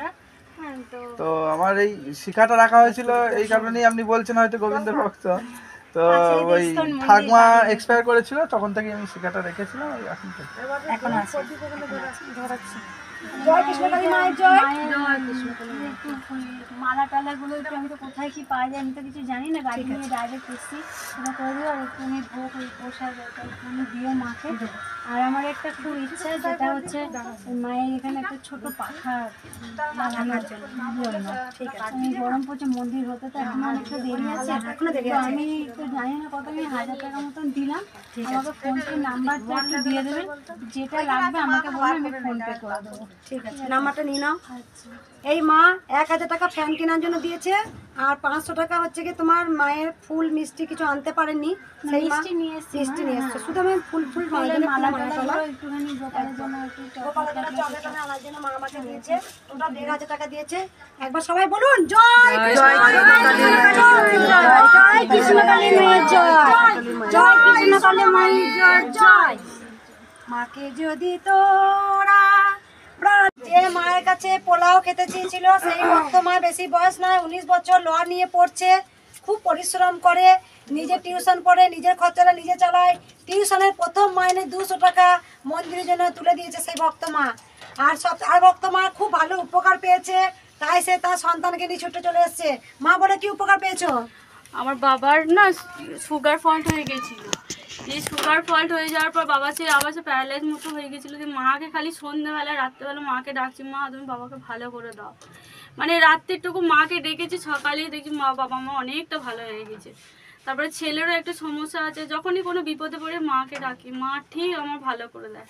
তো আমার এই শিখাটা রাখা হয়েছিল এই কারণেই, আপনি বলছেন হয়তো গোবিন্দের ভক্ত, তো ওই ঠাকুমা এক্সপায়ার করেছিল তখন থেকে আমি শিখাটা রেখেছিলাম, এখন আছে। জয় কৃষ্ণকালী মায়ের জয়। মালা টালাগুলো একটু আমি তো কোথায় কি পাওয়া যায় আমি তো কিছু জানি না, গাড়ি নিয়ে ডাইরেক্ট এসেছি, সেটা করে দিও। আর একটু আমি ভোগ প্রসাদ একটু দিও মাকে। আর আমার একটা খুব ইচ্ছা, যেটা হচ্ছে মায়ের এখানে একটা ছোট পাখা লাগানোর জন্য। ঠিক আছে, আমি গরম পড়ছে, মন্দির হতে তো এখন অনেকটা দেরি আছে, এখনো দেরি তো আছে। আমি তো জানি না কত, আমি 1000 টাকা মতন দিলাম। আমাকে ফোনপে নাম্বারটা একটু দিয়ে দেবেন, যেটা লাগবে আমাকে বলবেন, আমি ফোনপে করে দেবো। ঠিক আছে, নাম্বারটা নিয়ে নাও। এই মা 1000 টাকা ফ্যান কেনার জন্য দিয়েছে, আর 500 টাকা হচ্ছে কি তোমার মায়ের ফুল মিষ্টি কিছু আনতে পারেননি, সেই মা মিষ্টি নিয়ে এসেছি, মিষ্টি নিয়ে এসছে। শুধু আমি ফুল মায়ের মালা টালা একটুখানি গোপালের জন্য একটু গোপালের জন্য চকলেট আনার জন্য মা আমাকে দিয়েছে, ওটা 1500 টাকা দিয়েছে। একবার সবাই বলুন জয় কৃষ্ণকালী মায়ের জয়, জয় কৃষ্ণকালী মায়ের জয়, জয়। মাকে যদি তোরা যে মায়ের কাছে পোলাও খেতে চেয়েছিল, সেই ভক্ত মা বেশি বয়স নয়, 19 বছর, ল নিয়ে পড়ছে, খুব পরিশ্রম করে, নিজে টিউশন পড়ে, নিজের খরচাটা নিজে চালায়। টিউশনের প্রথম মাইনে 200 টাকা মন্দিরের জন্য তুলে দিয়েছে সেই ভক্ত মা। আর ভক্ত মা খুব ভালো উপকার পেয়েছে, তাই সে তার সন্তানকে নিয়ে ছুটে চলে এসছে। মা বলে কি উপকার পেয়েছো? আমার বাবার না সুগার ফল্ট হয়ে গেছিল, এই সুগার ফল্ট হয়ে যাওয়ার পর বাবা সে আবার সে প্যারালাইজ মতো হয়ে গেছিলো। যে মাকে খালি সন্ধ্যেবেলা রাত্রেবেলা মাকে ডাকছি, মা তুমি বাবাকে ভালো করে দাও। মানে রাত্রিটুকু মাকে ডেকেছি, সকালেই দেখছি বাবা মা অনেকটা ভালো হয়ে গেছে। তারপরে ছেলেরও একটা সমস্যা আছে, যখনই কোনো বিপদে পড়ে মাকে ডাকি, মা ঠিক আমার ভালো করে দেয়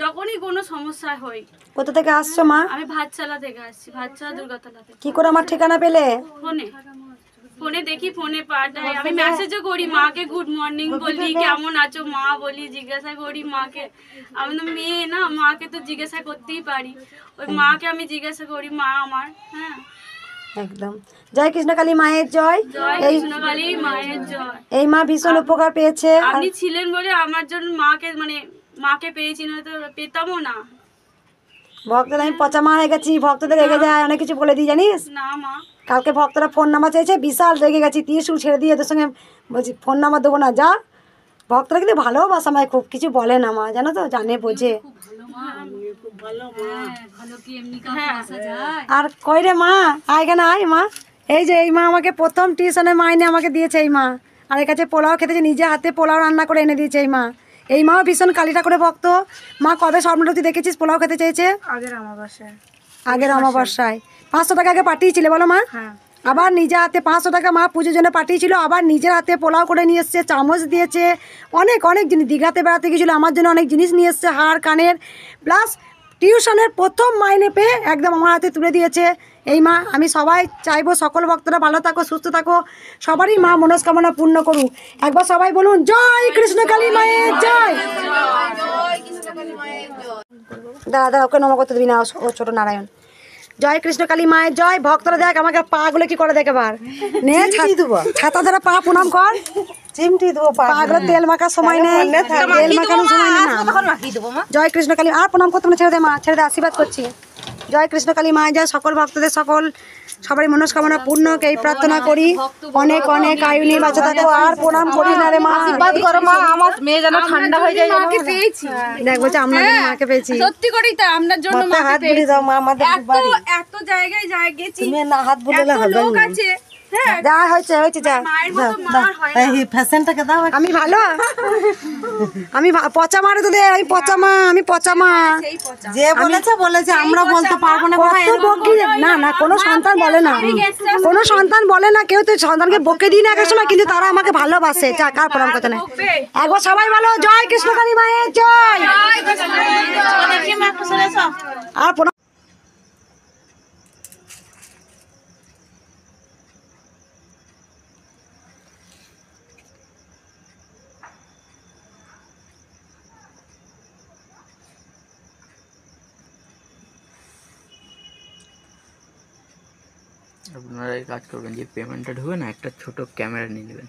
যখনই কোনো সমস্যা হয়। কোথা থেকে আসছো মা? আমি ভাতচালা থেকে আসছি, ভাতচালা দুর্গাতলা থেকে। কি করে আমার ঠিকানা পেলে? ফোনে দেখি, ফোনে পাঠাই, আমি মেসেজও করি মাকে, গুড মর্নিং বলি, কেমন আছো মা বলি, জিজ্ঞাসা করি মাকে। আমি তো মেয়ে না, মাকে তো জিজ্ঞাসা করতেই পারি, ওই মাকে আমি জিজ্ঞাসা করি মা আমার। হ্যাঁ একদম। জয় কৃষ্ণকালী মায়ের জয়, জয় কৃষ্ণকালী মায়ের জয়। এই মা ভীষণ উপকার পেয়েছে। আপনি ছিলেন বলে আমার জন্য মাকে পেয়েছি, না তো পেতামও না। ভক্তদের আমি পচা মা হয়ে গেছি, ভক্তদের রেগে যায়, অনেক কিছু বলে দিই জানিস না মা। কালকে ভক্তরা ফোন নাম্বার চেয়েছে, বিশাল রেগে গেছি, ত্রিশূল ছেড়ে দিয়ে এদের সঙ্গে বলছি ফোন নাম্বার দেবো না। যা, ভক্তরা কিন্তু ভালোবাসা আমায়, খুব কিছু বলে না মা, জানো তো, জানে বোঝে। আর কই রে মা, আয় কেন, আয় মা। এই যে এই মা আমাকে প্রথম টিউশনের মাইনে আমাকে দিয়েছে এই মা, আর এর কাছে পোলাও খেতেছে, নিজে হাতে পোলাও রান্না করে এনে দিয়েছে এই মা। এই মাও ভীষণ কালী ঠাকুরের ভক্ত। মা কবে স্বপ্নরতি দেখেছিস পোলাও খেতে চেয়েছে? আগের অমাবস্যায় 500 টাকা আগে পাঠিয়েছিলে বলো মা? আবার নিজের হাতে 500 টাকা মা পুজোর জন্য পাঠিয়েছিল, আবার নিজের হাতে পোলাও করে নিয়ে এসছে, চামচ দিয়েছে, অনেক জিনিস। দীঘাতে বেড়াতে গিয়েছিলো, আমার জন্য অনেক জিনিস নিয়ে এসছে, হার কানের, প্লাস টিউশনের প্রথম মাইনে পেয়ে একদম আমার হাতে তুলে দিয়েছে এই মা। আমি সবাই চাইবো সকল ভক্তরা ভালো থাকো, সুস্থ থাকো, সবারই মা মনস্কামনা পূর্ণ করুক। একবার সবাই বলুন জয় কৃষ্ণকালী মায়ের জয়। দাদা ওকে নম করতে দিবি না, ও ছোট নারায়ণ। জয় কৃষ্ণকালী মায়ের জয়। ভক্তরা দেখ আমাকে পা গুলো কি করে, দেখে বার নে ছাতা ধরে পা প্রণাম কর, চিমটি দেবো পাগলের তেল মাখার সময় নেই, তেল মাখানোর সময় নেই না। জয় কৃষ্ণ কালী। আর প্রণাম করতে ছেড়ে দে মা, ছেড়ে দে, আশীর্বাদ করছি। জয় কৃষ্ণ কালী মা যায়, সকল ভক্তদের সবারই মনস্কামনা পূর্ণ এই প্রার্থনা করি। অনেক অনেক আয়ুনি বাঁচা থাকো। আর প্রণাম করি না রে মা, আশীর্বাদ করো মা, আমার মেয়ে যেন ঠান্ডা হয়ে যায়। মাকে পেয়েছি, দেখ বলছে আমরা মাকে পেয়েছি, সত্যি করেই তা আপনার জন্য মাথায় হাত বুলিয়ে দাও মা, আমাদের বাড়ি এত জায়গায় গেছি, তুমি না হাত বুলালে হবে লোক না। আছে। হ্যাঁ, যা হয়েছে যা। মায়ের মতো মা আর হয় না। এই ফ্যাশনটাকে দাও। আমি ভালো, আমি পচা মারে তো দে, আমি পচা মা, আমি পচা মা। যে বলেছে আমরা বলতে পারবো না। কত বকি না না, কোনো সন্তান বলে না, কোনো সন্তান বলে না, কেউ তো সন্তানকে বকে দিই না এক সময়, কিন্তু তারা আমাকে ভালোবাসে। যা, কার প্রণাম করতে নেই। একবার সবাই বলো জয় কৃষ্ণকালী মায়ের জয়। আর প্রণাম। আপনারা এই কাজ করবেন, যে পেমেন্টটা ঢুকবে না, একটা ছোট ক্যামেরা নিয়ে নেবেন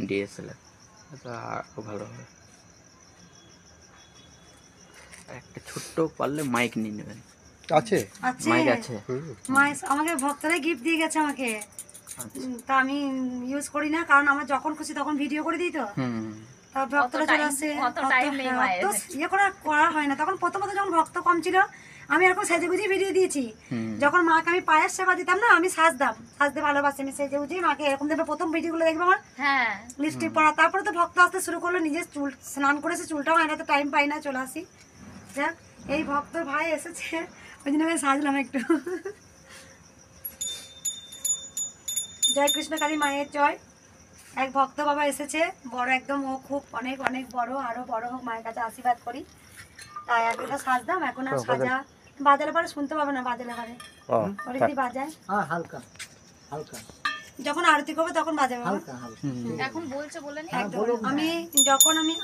DSLR, আরও ভালো হবে। একটা ছোট্ট পারলে মাইক নিয়ে নেবেন। আছে মাইক আছে, আমাকে ভক্তরাই গিফট দিয়ে গেছে আমাকে, তা আমি ইউজ করি না, কারণ আমার যখন খুশি তখন ভিডিও করে দিই তো। তা ভক্তরা চলে আসে, ইয়ে করা হয় না। তখন প্রথমত যখন ভক্ত কম ছিল, আমি এরকম সেজে গুজিয়ে ভিডিও দিয়েছি। যখন মাকে আমি পায়ের সেবা দিতাম না, আমি সাজতে ভালোবাসি, আমি সেজে গুজিয়ে মাকে এরকম দেখবে। প্রথম ভিডিওগুলো দেখবে আমার লিপস্টিক পরা, তারপরে তো ভক্ত আসতে শুরু করলো, নিজের চুল স্নান করেছে, চুলটাও আয়না তো টাইম পাই না, চলে আসি। যাক, এই ভক্ত ভাই এসেছে, ওই জন্য আমি সাজলাম একটু। জয় কৃষ্ণকালী মায়ের জয়। এক ভক্ত বাবা এসেছে, বড় একদম, ও খুব অনেক অনেক বড়, আরো বড় হোক, মায়ের কাছে আশীর্বাদ করি। তাই এতটা সাজলাম, এখন আর সাজা বাজালে পরে শুনতে পাবে না, বাজালে পারে ওরা যদি বাজায় হালকা হালকা, যখন আরতি করবে তখন বাজাবে। এখন বলছে বলে নি।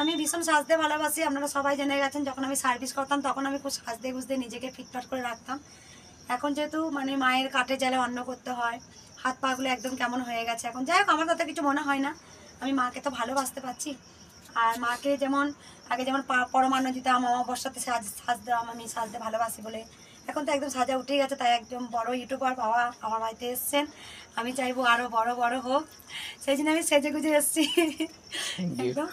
আমি ভীষণ সাজতে ভালোবাসি, আপনারা সবাই জেনে গেছেন। যখন আমি সার্ভিস করতাম তখন আমি খুব সাজতে গুজতে নিজেকে ফিটফাট করে রাখতাম। এখন যেহেতু মানে মায়ের কাঠে জ্বালে অন্ন করতে হয়, হাত পা গুলো একদম কেমন হয়ে গেছে এখন। যাই হোক, আমার তাতে কিছু মনে হয় না, আমি মাকে তো ভালোবাসতে পারছি। আর মাকে যেমন আগে যেমন পরমান্ন দিতাম, অমাবস্যাতে সাজতাম, আমি সাজতে ভালোবাসি বলে। এখন তো একদম সাজা উঠে গেছে, তাই একদম বড় ইউটিউবার বাবা আমার বাড়িতে এসছেন, আমি চাইবো আরো বড় বড় হোক, সেই জন্য আমি সেজে গুজে এসছি একদম।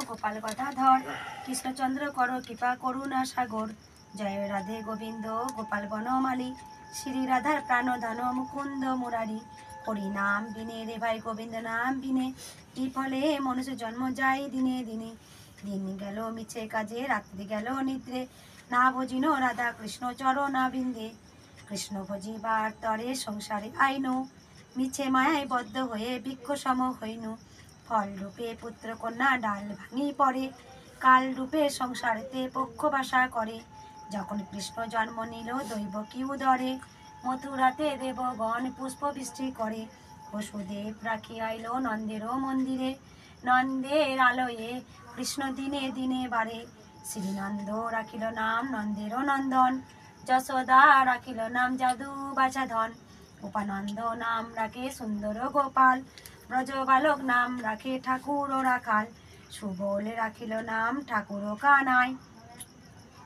গোপাল গদাধর, কৃষ্ণচন্দ্র কর কৃপা করুণা সাগর, জয় রাধে গোবিন্দ গোপাল বনমালী, শ্রী রাধার প্রাণদান মুকুন্দ মুরারি, হরি নাম বিনে রে ভাই গোবিন্দ নাম বিনে, বিফলে মনুষ্য জন্ম যায় দিনে দিনে, দিন গেল মিছে কাজে রাত্রি গেল নিদ্রে, না ভজিন রাধা কৃষ্ণ চরণা বিন্দে, কৃষ্ণ ভজিবার তরে সংসারে আইনু, মিছে মায়ায় বদ্ধ হয়ে বৃক্ষ সম হইনু, ফল রূপে পুত্র কন্যা ডাল ভাঙি পড়ে, কাল রূপে সংসারেতে পক্ষ বাসা করে, যখন কৃষ্ণ জন্ম নিল দৈব কি উদরে, মথুরাতে দেবগণ পুষ্প বৃষ্টি করে, বসুদেব রাখি আইল নন্দের মন্দিরে, নন্দের আলোয়ে কৃষ্ণ দিনে দিনে বাড়ে, শ্রীনন্দ রাখিল নাম নন্দের নন্দন, যশোদা রাখিল নাম যাদু বাছাধন, উপানন্দ নাম রাখে সুন্দর গোপাল, ব্রজ বালক নাম রাখে ঠাকুর ও রাখাল, সুবলে রাখিল নাম ঠাকুর ও কানাই,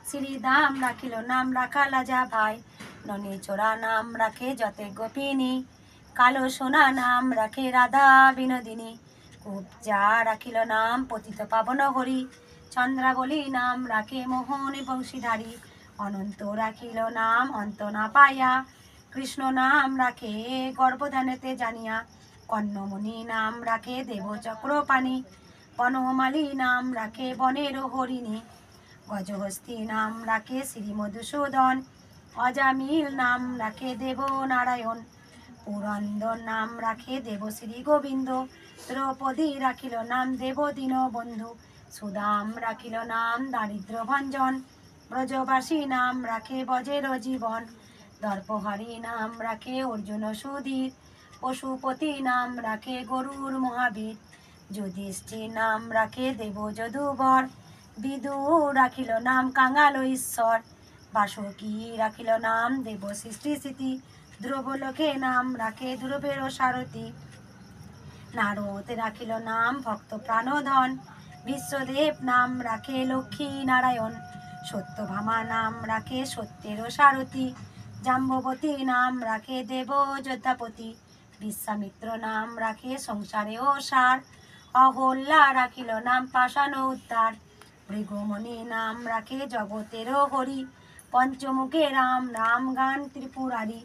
শ্রীদাম রাখিল নাম রাখা লাজা ভাই, ননী চোরা নাম রাখে যতে গোপিনী, কালো সোনা নাম রাখে রাধা বিনোদিনী, কুবজা রাখিল নাম পতিত পাবন হরি, চন্দ্রাবলী নাম রাখে মোহন বংশীধারী, অনন্ত রাখিল নাম অন্ত না পাইয়া, কৃষ্ণ নাম রাখে গর্ভধানেতে জানিয়া, কর্ণমণি নাম রাখে দেবচক্রপাণি, বনমালী নাম রাখে বনের হরিণী, গজহস্তি নাম রাখে শ্রী মধুসূদন, অজামিল নাম রাখে দেব নারায়ণ, পুরন্দর নাম রাখে দেব শ্রী গোবিন্দ, দ্রৌপদী রাখিল নাম দেব দীন বন্ধু, সুদাম রাখিল নাম দারিদ্র ভঞ্জন, ব্রজবাসী নাম রাখে বজের জীবন, দর্পহরি নাম রাখে অর্জুন সুধীর, পশুপতি নাম রাখে গরুর মহাবীর, যুধিষ্ঠির নাম রাখে দেব যদুবর, বিদু রাখিল নাম কাঙাল ঈশ্বর, বাসুকী রাখিল নাম দেব সৃষ্টি স্মৃতি, ধ্রুবলোকে নাম রাখে ধ্রুবের সারথী, নারদ রাখিল নাম ভক্ত প্রাণধন, বিশ্বদেব নাম রাখে লক্ষ্মী নারায়ণ, সত্যভামা নাম রাখে সত্যের সারথী, জাম্ববতী নাম রাখে দেব যোদ্ধাপতি, বিশ্বামিত্র নাম রাখে সংসারে ও সার, অহল্যা রাখিল নাম পাষাণ উদ্ধার, ভৃগুমণি নাম রাখে জগতের হরি, পঞ্চমুখে রাম নাম গান ত্রিপুরারি,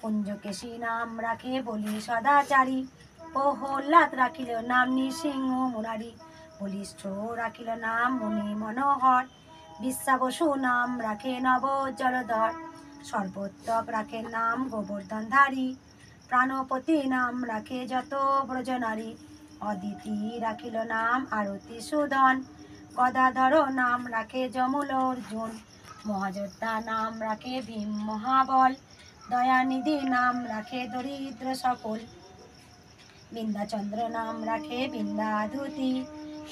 কুঞ্জকেশী নাম রাখে বলি সদাচারী, প্রহ্লাদ রাখিল নাম নৃসিংহ মুরারি, বলিষ্ঠ রাখিল নাম মুনি মনোহর, বিশ্বাবসু নাম রাখে নব জলধর, সর্বোত্তক রাখে নাম গোবর্ধনধারী, প্রাণপতি নাম রাখে যত ব্রজনারী, অদিতি রাখিল নাম আরতি সুদন, গদাধর নাম রাখে যমুল অর্জুন, মহাযোদ্ধা নাম রাখে ভীম মহাবল, দয়ানিধি নাম রাখে দরিদ্র সকল, বিন্দাচন্দ্র নাম রাখে বিন্দাধুতি,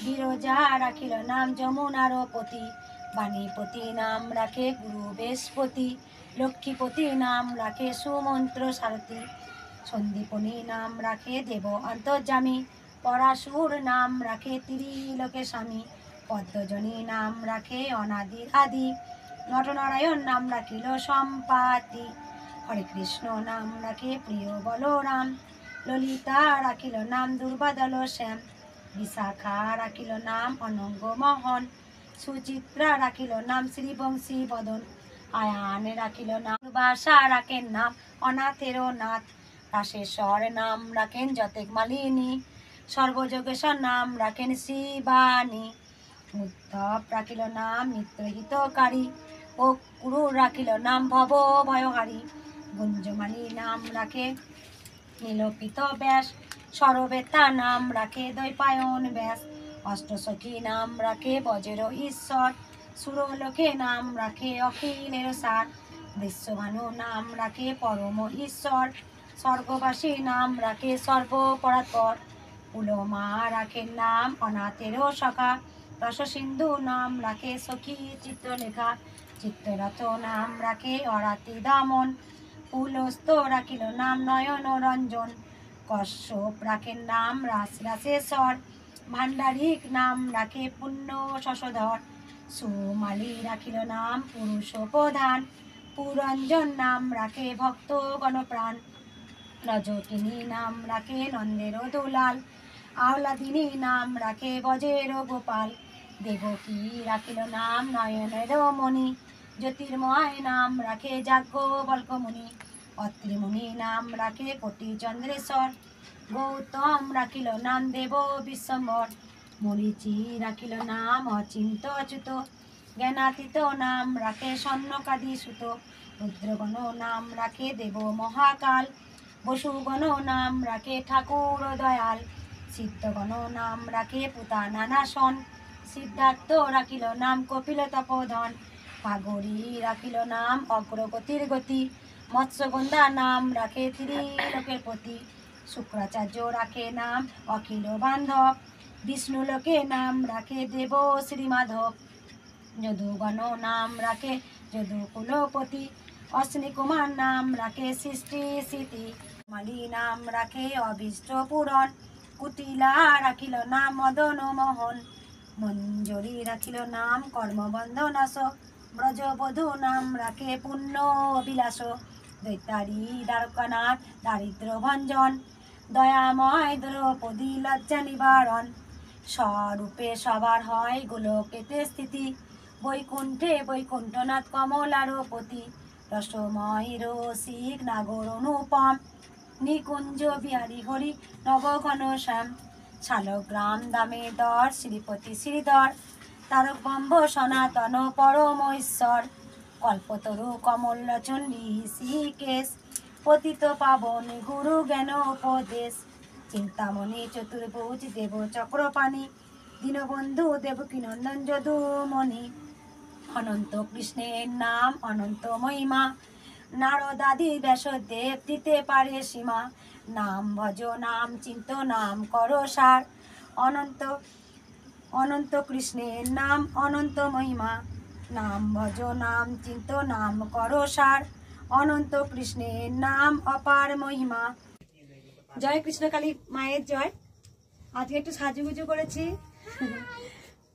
বিরজা রাখিল নাম যমুনার পতি, বাণীপতি নাম রাখে গুরু বৃহস্পতি, লক্ষ্মীপতি নাম রাখে সুমন্ত্র সারথী, সন্দীপনী নাম রাখে দেব অন্তর্যামী, পরাশুর নাম রাখে ত্রিলোকে স্বামী, পদ্মজনী নাম রাখে অনাদির আদি, নটনারায়ণ নাম রাখিল সম্পাতি, হরে কৃষ্ণ নাম রাখে প্রিয় বলরাম, ললিতা রাখিল নাম দুর্বাদল শ্যাম, বিশাখা রাখিল নাম অনঙ্গ মোহন, সুচিত্রা রাখিল নাম শ্রীবংশী বদন, আয়ান রাখিল নাম বাসা রাখেন নাম অনাথের নাথ, রাশেশ্বর নাম রাখেন যতেক মালিনী, সর্বযোগেশ্বর নাম রাখেন শিবানী, উদ্ধব রাখিল নাম মিত্রহিতকারী, ও কুরু রাখিল নাম ভব ভয়হারী, গুঞ্জমালী নাম রাখে নীলপিত ব্যাস, সরবেতা নাম রাখে দৈপায়ন ব্যাস, অষ্টসখী নাম রাখে বজ্র ঈশ্বর, সুরলোকে নাম রাখে অখিলের সার, বিশ্বভানু নাম রাখে পরম ঈশ্বর, স্বর্গবাসী নাম রাখে সর্বপরাৎপর, উলমা রাখে নাম অনাথের সখা, রসসিন্ধু নাম রাখে সখী চিত্রলেখা, চিত্ররথ নাম রাখে অরাতি দামন, পুলস্ত রাখিল নাম নয়ন রঞ্জন, কশ্যপ রাখেন নাম রাসেশ্বর, ভাণ্ডারিক নাম রাখে পুণ্য শশধর, সুমালী রাখিল নাম পুরুষ প্রধান, পুরঞ্জন নাম রাখে ভক্ত গণপ্রাণ, রজকিনী নাম রাখে নন্দের দুলাল, আহ্লাদিনী নাম রাখে বজের গোপাল, দেবকী রাখিল নাম নয়নের মণি, জ্যোতির্ময় নাম রাখে যাজ্ঞবল্ক্যমুনি, অত্রিমুনি নাম রাখে কোটি চন্দ্রেশ্বর, গৌতম রাখিল নাম দেব বিশ্বম্বর, মরিচি রাখিল নাম অচিন্ত অচ্যুত, জ্ঞানাতীত নাম রাখে স্বর্ণকাদি সুত, রুদ্রগণ নাম রাখে দেব মহাকাল, বসুগণ নাম রাখে ঠাকুর দয়াল, সিদ্ধগণ নাম রাখে পুতা নানাসন, সিদ্ধার্থ রাখিল নাম কপিল তপোধন, ভাগরী রাখিল নাম অগ্রগতির গতি, মৎস্যগন্ধা নাম রাখে ত্রিলোকের পতি, শুক্রাচার্য রাখে নাম অখিল বান্ধব, বিষ্ণুলোকে নাম রাখে দেব শ্রীমাধব, যদুগণ নাম রাখে যদুকুলপতি, অশ্বিনী কুমার নাম রাখে সৃষ্টি স্মৃতি, মালি নাম রাখে অভীষ্ট পূরণ, কুটিলা রাখিল নাম মদন মোহন, মঞ্জরি রাখিল নাম কর্মবন্ধ নাশ, ব্রজবধূ নাম রাখে পুণ্য বিলাস, দৈতারী দ্বারকানাথ দারিদ্র ভঞ্জন, দয়াময় দ্রৌপদী লজ্জা নিবারণ, স্বরূপে সবার হয় গোলকেতে স্থিতি, বৈকুণ্ঠে বৈকুণ্ঠনাথ কমলার পতি, রসময় রসিক নাগর অনুপম, নিকুঞ্জ বিহারী হরি নবঘন শ্যাম, শালগ্রাম দামেদর শ্রীপতি শ্রীধর, তারকবম্ব সনাতন পরম ঈশ্বর, কল্পতরু কমল লোচন ঋষিকেশ, পতিত পাবন গুরু জ্ঞান উপদেশ, চিন্তামণি চতুর্ভুজ দেব চক্রপাণি, দীনবন্ধু দেবকী নন্দন যদুমণি, অনন্ত কৃষ্ণের নাম অনন্ত মহিমা, নারদাদি ব্যাসদেব দিতে পারে সীমা, নাম ভজ নাম চিন্ত নাম করো সার, অনন্ত অনন্ত কৃষ্ণের নাম অনন্ত মহিমা, নাম ভজ নাম চিন্ত নাম করো সার, অনন্ত কৃষ্ণের নাম অপার মহিমা। জয় কৃষ্ণকালী মায়ের জয়। আজকে একটু সাজুগুজু করেছি,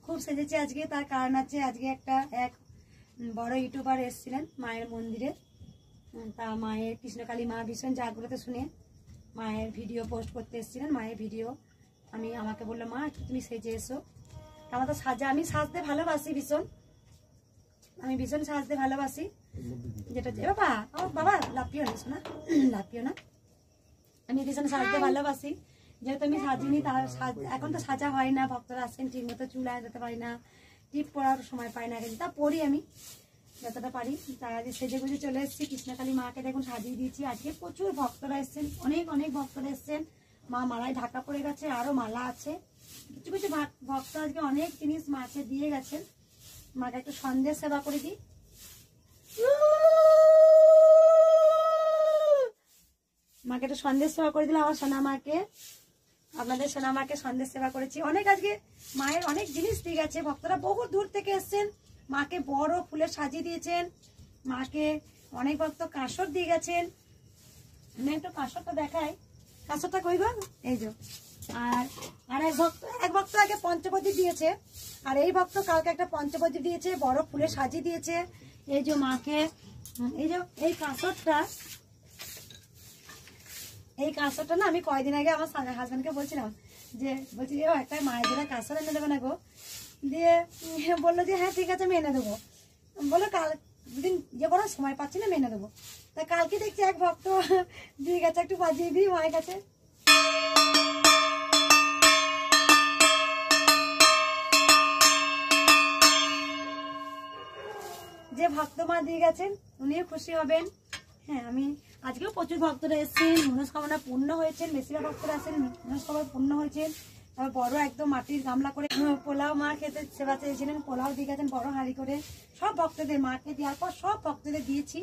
খুব সেজেছি আজকে। তার কারণ আছে, আজকে এক বড় ইউটিউবার এসেছিলেন মায়ের মন্দিরে, তা মায়ের কৃষ্ণকালী মা ভীষণ জাগ্রত শুনে মায়ের ভিডিও পোস্ট করতে এসেছিলেন। মায়ের ভিডিও আমাকে বললো, মা তুমি সেজে এসো। আমার তো আমি সাজতে ভালোবাসি ভীষণ, আমি ভীষণ সাজতে ভালোবাসি। যেটা বাবা বাবা লাপিও না, শোনা লাপিও না, আমি ভীষণ সাজতে ভালোবাসি। যেহেতু আমি সাজিনি, তার এখন তো সাজা হয় না, ভক্তরা আসেন ঠিক মতো, চুল যেতে পারি না, টিপ পরার সময় পাই না, তা পরি আমি যতটা পারি। তার আগে সেজে গুজে চলে এসেছি। কৃষ্ণকালী মাকে দেখুন সাজিয়ে দিয়েছি। আজকে প্রচুর ভক্তরা এসছেন, অনেক ভক্তরা এসছেন। মা মালায় ঢাকা পড়ে গেছে, আরো মালা আছে। কিছু কিছু ভক্ত আজকে অনেক জিনিস মাকে দিয়ে গেছেন। মাকে একটু সন্দেশ সেবা করে দিই। মাকে একটু সন্দেশ সেবা করে দিলাম। আমার সোনা মাকে, আপনাদের সোনা মাকে সন্দেশ সেবা করেছি। অনেক আজকে মায়ের অনেক জিনিস দিয়ে গেছে। ভক্তরা বহু দূর থেকে এসছেন, মাকে বড় ফুলে সাজিয়ে দিয়েছেন। মাকে অনেক ভক্ত কাঁসর দিয়ে গেছেন। আমি একটু কাঁসরটা দেখাই। কাঁসরটা কই গো? এই যে। আর এক ভক্ত আগে পঞ্চপদী দিয়েছে, আর এই ভক্ত কালকে একটা পঞ্চপদী দিয়েছে, বড় ফুলে সাজিয়ে দিয়েছে। এই যে মাকে, এই যে এই কাঁসরটা না আমি কয়দিন আগে আমার হাজবেন্ডকে বলছিলাম, যে বলছি একটা মায়ের জন্য কাঁসর এনে দেবে না গো? দিয়ে বললো যে হ্যাঁ ঠিক আছে আমি এনে দেবো। বললো কাল দুদিন যে কোনো সময় পাচ্ছি না, আমি এনে দেবো। তা কালকে দেখছি এক ভক্ত দিয়ে গেছে, একটু বাজিয়ে দিই মায়ের কাছে। যে ভক্ত মা দিয়ে গেছেন উনিও খুশি হবেন। হ্যাঁ, আমি আজকেও প্রচুর ভক্তরা এসেছেন, মনস্কামনা পূর্ণ হয়েছেন। বেশিরভাগ ভক্তরা আসেন মনস্কামনা পূর্ণ হয়েছেন। তারপর বড় একদম মাটির গামলা করে পোলাও মা খেতে সেবা চেয়েছিলেন, পোলাও দিয়ে গেছেন বড় হাঁড়ি করে। সব ভক্তদের মাকে দেওয়ার পর সব ভক্তদের দিয়েছি,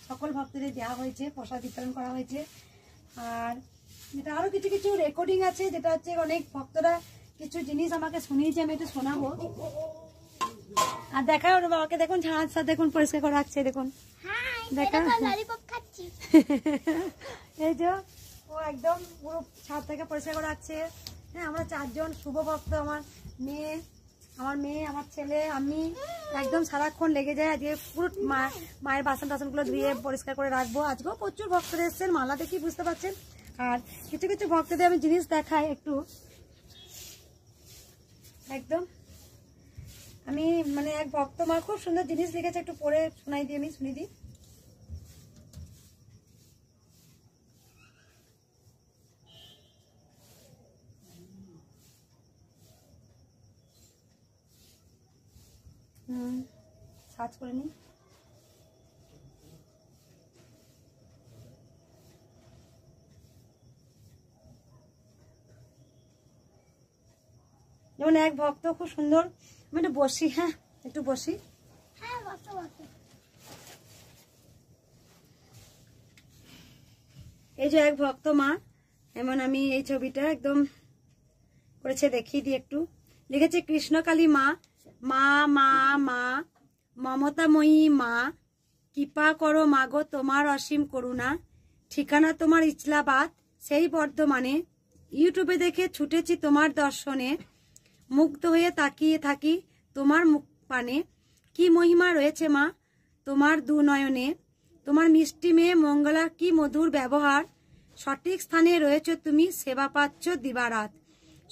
সকল ভক্তদের দেওয়া হয়েছে, প্রসাদ বিতরণ করা হয়েছে। আর যেটা আরো কিছু কিছু রেকর্ডিং আছে, যেটা হচ্ছে অনেক ভক্তরা কিছু জিনিস আমাকে শুনিয়েছে, আমি একটু শোনাবো। আর দেখা ওর বাবাকে দেখুন ঝাঁজ দেখুন পরিষ্কার করে রাখছে, দেখুন দেখা। এই যে ও একদম পুরো ছাদ থেকে পরিষ্কার করে রাখছে। হ্যাঁ, আমরা চারজন শুভ ভক্ত, আমার মেয়ে, আমার ছেলে, আমি একদম সারাক্ষণ লেগে যায়। আজকে পুরো মায়ের বাসন টাসনগুলো ধুয়ে পরিষ্কার করে রাখবো। আজকেও প্রচুর ভক্তরা এসেছেন, মালা দেখি বুঝতে পারছেন। আর কিছু কিছু ভক্তদের আমি জিনিস দেখাই একটু। একদম আমি মানে এক ভক্ত মা খুব সুন্দর জিনিস লিখেছে, একটু পড়ে শোনাই দিই, আমি শুনি দিই। সার্চ করে নি। যেমন এক ভক্ত খুব সুন্দর, আমি একটু বসি, হ্যাঁ একটু বসি। এই যে এক ভক্ত মা, এমন আমি এই ছবিটা একদম করেছে, দেখিয়ে দিই একটু। লিখেছে কৃষ্ণকালী মা, মা মা মা মমতাময়ী মা, কৃপা করো মাগো তোমার অসীম করুণা, ঠিকানা তোমার ইসলাবাদ সেই বর্ধমানে, ইউটিউবে দেখে ছুটেছি তোমার দর্শনে, মুগ্ধ হয়ে তাকিয়ে থাকি তোমার মুখ পানে, কি মহিমা রয়েছে মা তোমার দুনয়নে, তোমার মিষ্টি মেয়ে মঙ্গলার কি মধুর ব্যবহার, সঠিক স্থানে রয়েছে তুমি, সেবা পাচ্ছ দিবারাত,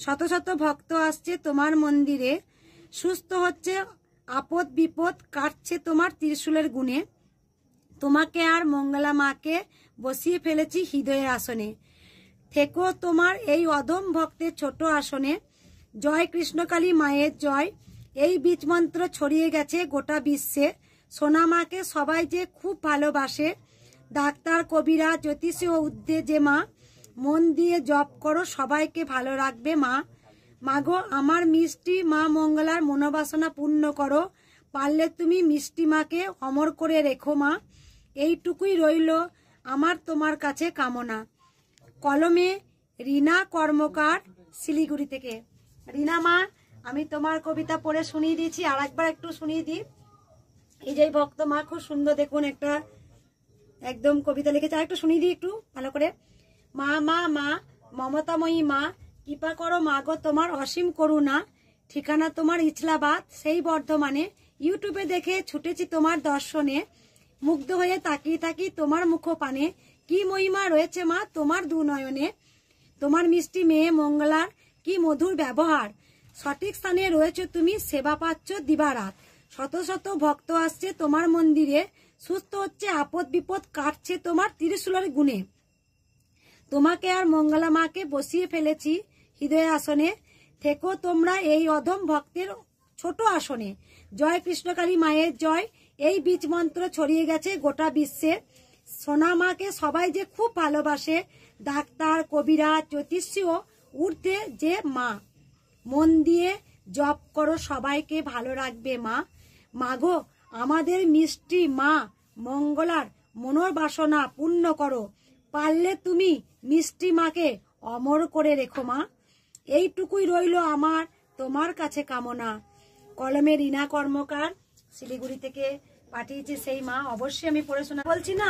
শত শত ভক্ত আসছে তোমার মন্দিরে, সুস্থ হচ্ছে আপদ বিপদ কাটছে তোমার ত্রিশূলের গুণে, তোমাকে আর মঙ্গলা মাকে বসিয়ে ফেলেছি হৃদয়ের আসনে, থেকো তোমার এই অধম ভক্তের ছোট আসনে, জয় কৃষ্ণকালী মায়ের জয়, এই বীজ মন্ত্র ছড়িয়ে গেছে গোটা বিশ্বে, সোনা মাকে সবাই যে খুব ভালোবাসে, ডাক্তার কবিরা জ্যোতিষী ও উদ্দে যে মা, মন দিয়ে জপ করো সবাইকে ভালো রাখবে মা, মাগো আমার মিষ্টি মা মঙ্গলার মনোবাসনা পূর্ণ করো, পারলে তুমি মিষ্টি মাকে অমর করে রেখো মা, এইটুকুই রইল আমার তোমার কাছে কামনা। কলমে রিনা কর্মকার, শিলিগুড়ি থেকে। রিনা মা, আমি তোমার কবিতা পড়ে শুনিয়ে দিয়েছি, আর একবার একটু শুনিয়ে দিই। এই যে ভক্ত মা খুব সুন্দর, দেখুন একটা একদম কবিতা লিখেছে, আর একটু শুনিয়ে দিই একটু ভালো করে। মা মা মা মমতাময়ী মা, কৃপা করো মাগো তোমার অসীম করুণা, ঠিকানা তোমার ইসলাবাদ সেই বর্ধমানে, ইউটিউবে দেখে ছুটেছি তোমার দর্শনে, মুগ্ধ হয়ে তাকিয়ে থাকি তোমার মুখপানে, কি মহিমা রয়েছে মা তোমার দুনয়নে, তোমার মিষ্টি মেয়ে মঙ্গলার কি মধুর ব্যবহার, সঠিক স্থানে রয়েছে তুমি, সেবা পাচ্ছ দিবারাত, শত শত ভক্ত আসছে তোমার মন্দিরে, সুস্থ হচ্ছে আপদ বিপদ কাটছে তোমার ত্রিশূলের গুণে, তোমাকে আর মঙ্গলা মাকে বসিয়ে ফেলেছি হৃদয় আসনে, থেকো তোমরা এই অধম ভক্তের ছোট আসনে, জয় কৃষ্ণকালী মায়ের জয়, এই বীজ মন্ত্র ছড়িয়ে গেছে গোটা বিশ্বে, সোনা মাকে সবাই যে খুব ভালোবাসে, ডাক্তার কবিরা জ্যোতিষী ও ঊর্ধ্বে যে মা, মন দিয়ে জপ করো সবাইকে ভালো রাখবে মা, মাগো আমাদের মিষ্টি মা মঙ্গলার মনোর বাসনা পূর্ণ করো, পারলে তুমি মিষ্টি মাকে অমর করে রেখো মা, এইটুকুই রইল আমার তোমার কাছে কামনা। কলমে রিনা কর্মকার, শিলিগুড়ি থেকে পাঠিয়েছে সেই মা, অবশ্যই আমি পড়ে শোনা। বলছি না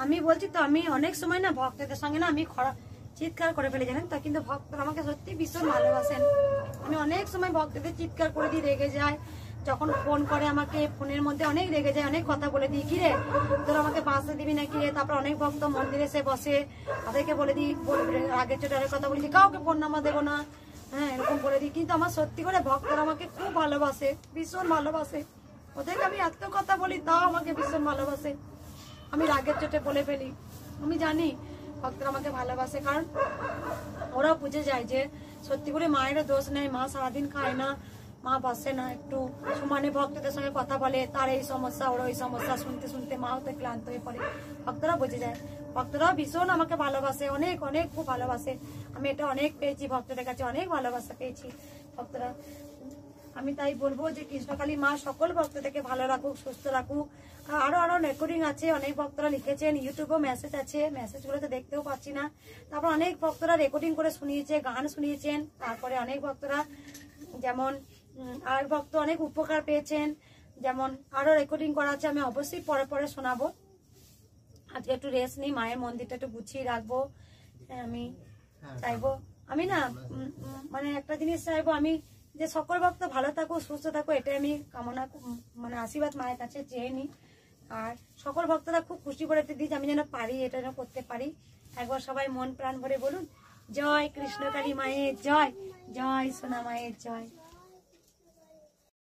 আমি বলছি তো, আমি অনেক সময় না ভক্তদের সঙ্গে না আমি চিৎকার করে ফেলে, জানেন তো, কিন্তু ভক্তরা আমাকে সত্যি ভীষণ ভালোবাসেন। আমি অনেক সময় ভক্তদের চিৎকার করে দিই, রেগে যায়, যখন ফোন করে আমাকে ফোনের মধ্যে অনেক রেগে যায়, অনেক কথা বলে দিই, কিরে তোর আমাকে বাঁচতে দিবি না কিরে। তারপর অনেক ভক্ত মন্দিরে এসে বসে, তাদেরকে বলে দিই, আগের চোটারের কথা বলি, কাউকে ফোন নাম্বার দেবো না, হ্যাঁ এরকম বলে দিই। কিন্তু আমার সত্যি করে ভক্তরা আমাকে খুব ভালোবাসে, ভীষণ ভালোবাসে, ওদেরকে আমি এত কথা বলি তাও আমাকে ভীষণ ভালোবাসে। আমি রাগের চোটে বলে ফেলি, আমি জানি ভক্তরা আমাকে ভালোবাসে, কারণ ওরা বুঝে যায় যে সত্যি করে মায়েরও দোষ নেই, মা সারাদিন খায় না, মা বসে না, একটু সমানে ভক্তদের সঙ্গে কথা বলে, তার এই সমস্যা ওর ওই সমস্যা শুনতে শুনতে মাও তো ক্লান্ত হয়ে পড়ে, ভক্তরা বুঝে যায়। ভক্তরাও ভীষণ আমাকে ভালোবাসে, অনেক অনেক খুব ভালোবাসে। আমি এটা অনেক পেয়েছি, ভক্তদের কাছে অনেক ভালোবাসা পেয়েছি ভক্তরা। আমি তাই বলবো যে কৃষ্ণকালী মা সকল ভক্তদেরকে ভালো রাখুক, সুস্থ রাখুক। আরো আরো রেকর্ডিং আছে, অনেক ভক্তরা লিখেছেন, ইউটিউবেও মেসেজ আছে, মেসেজগুলো তো দেখতেও পাচ্ছি না। তারপর অনেক ভক্তরা রেকর্ডিং করে শুনিয়েছে, গান শুনিয়েছেন। তারপরে অনেক ভক্তরা, যেমন আর ভক্ত অনেক উপকার পেয়েছেন, যেমন আরো রেকর্ডিং করা আছে, আমি অবশ্যই পরে পরে শোনাবো। আজকে একটু রেস্ট নিই, মায়ের মন্দিরটা একটু গুছিয়ে রাখবো। আমি চাইবো, আমি না মানে একটা জিনিস চাইবো, আমি যে সকল ভক্ত ভালো থাকো, সুস্থ থাকো, এটাই আমি কামনা, মানে আশীর্বাদ মায়ের কাছে চেয়ে নিই। আর সকল ভক্তরা খুব খুশি করে দিই যে আমি যেন পারি, এটা যেন করতে পারি। একবার সবাই মন প্রাণ ভরে বলুন, জয় কৃষ্ণকালী মায়ের জয়, জয় সোনা মায়ের জয়।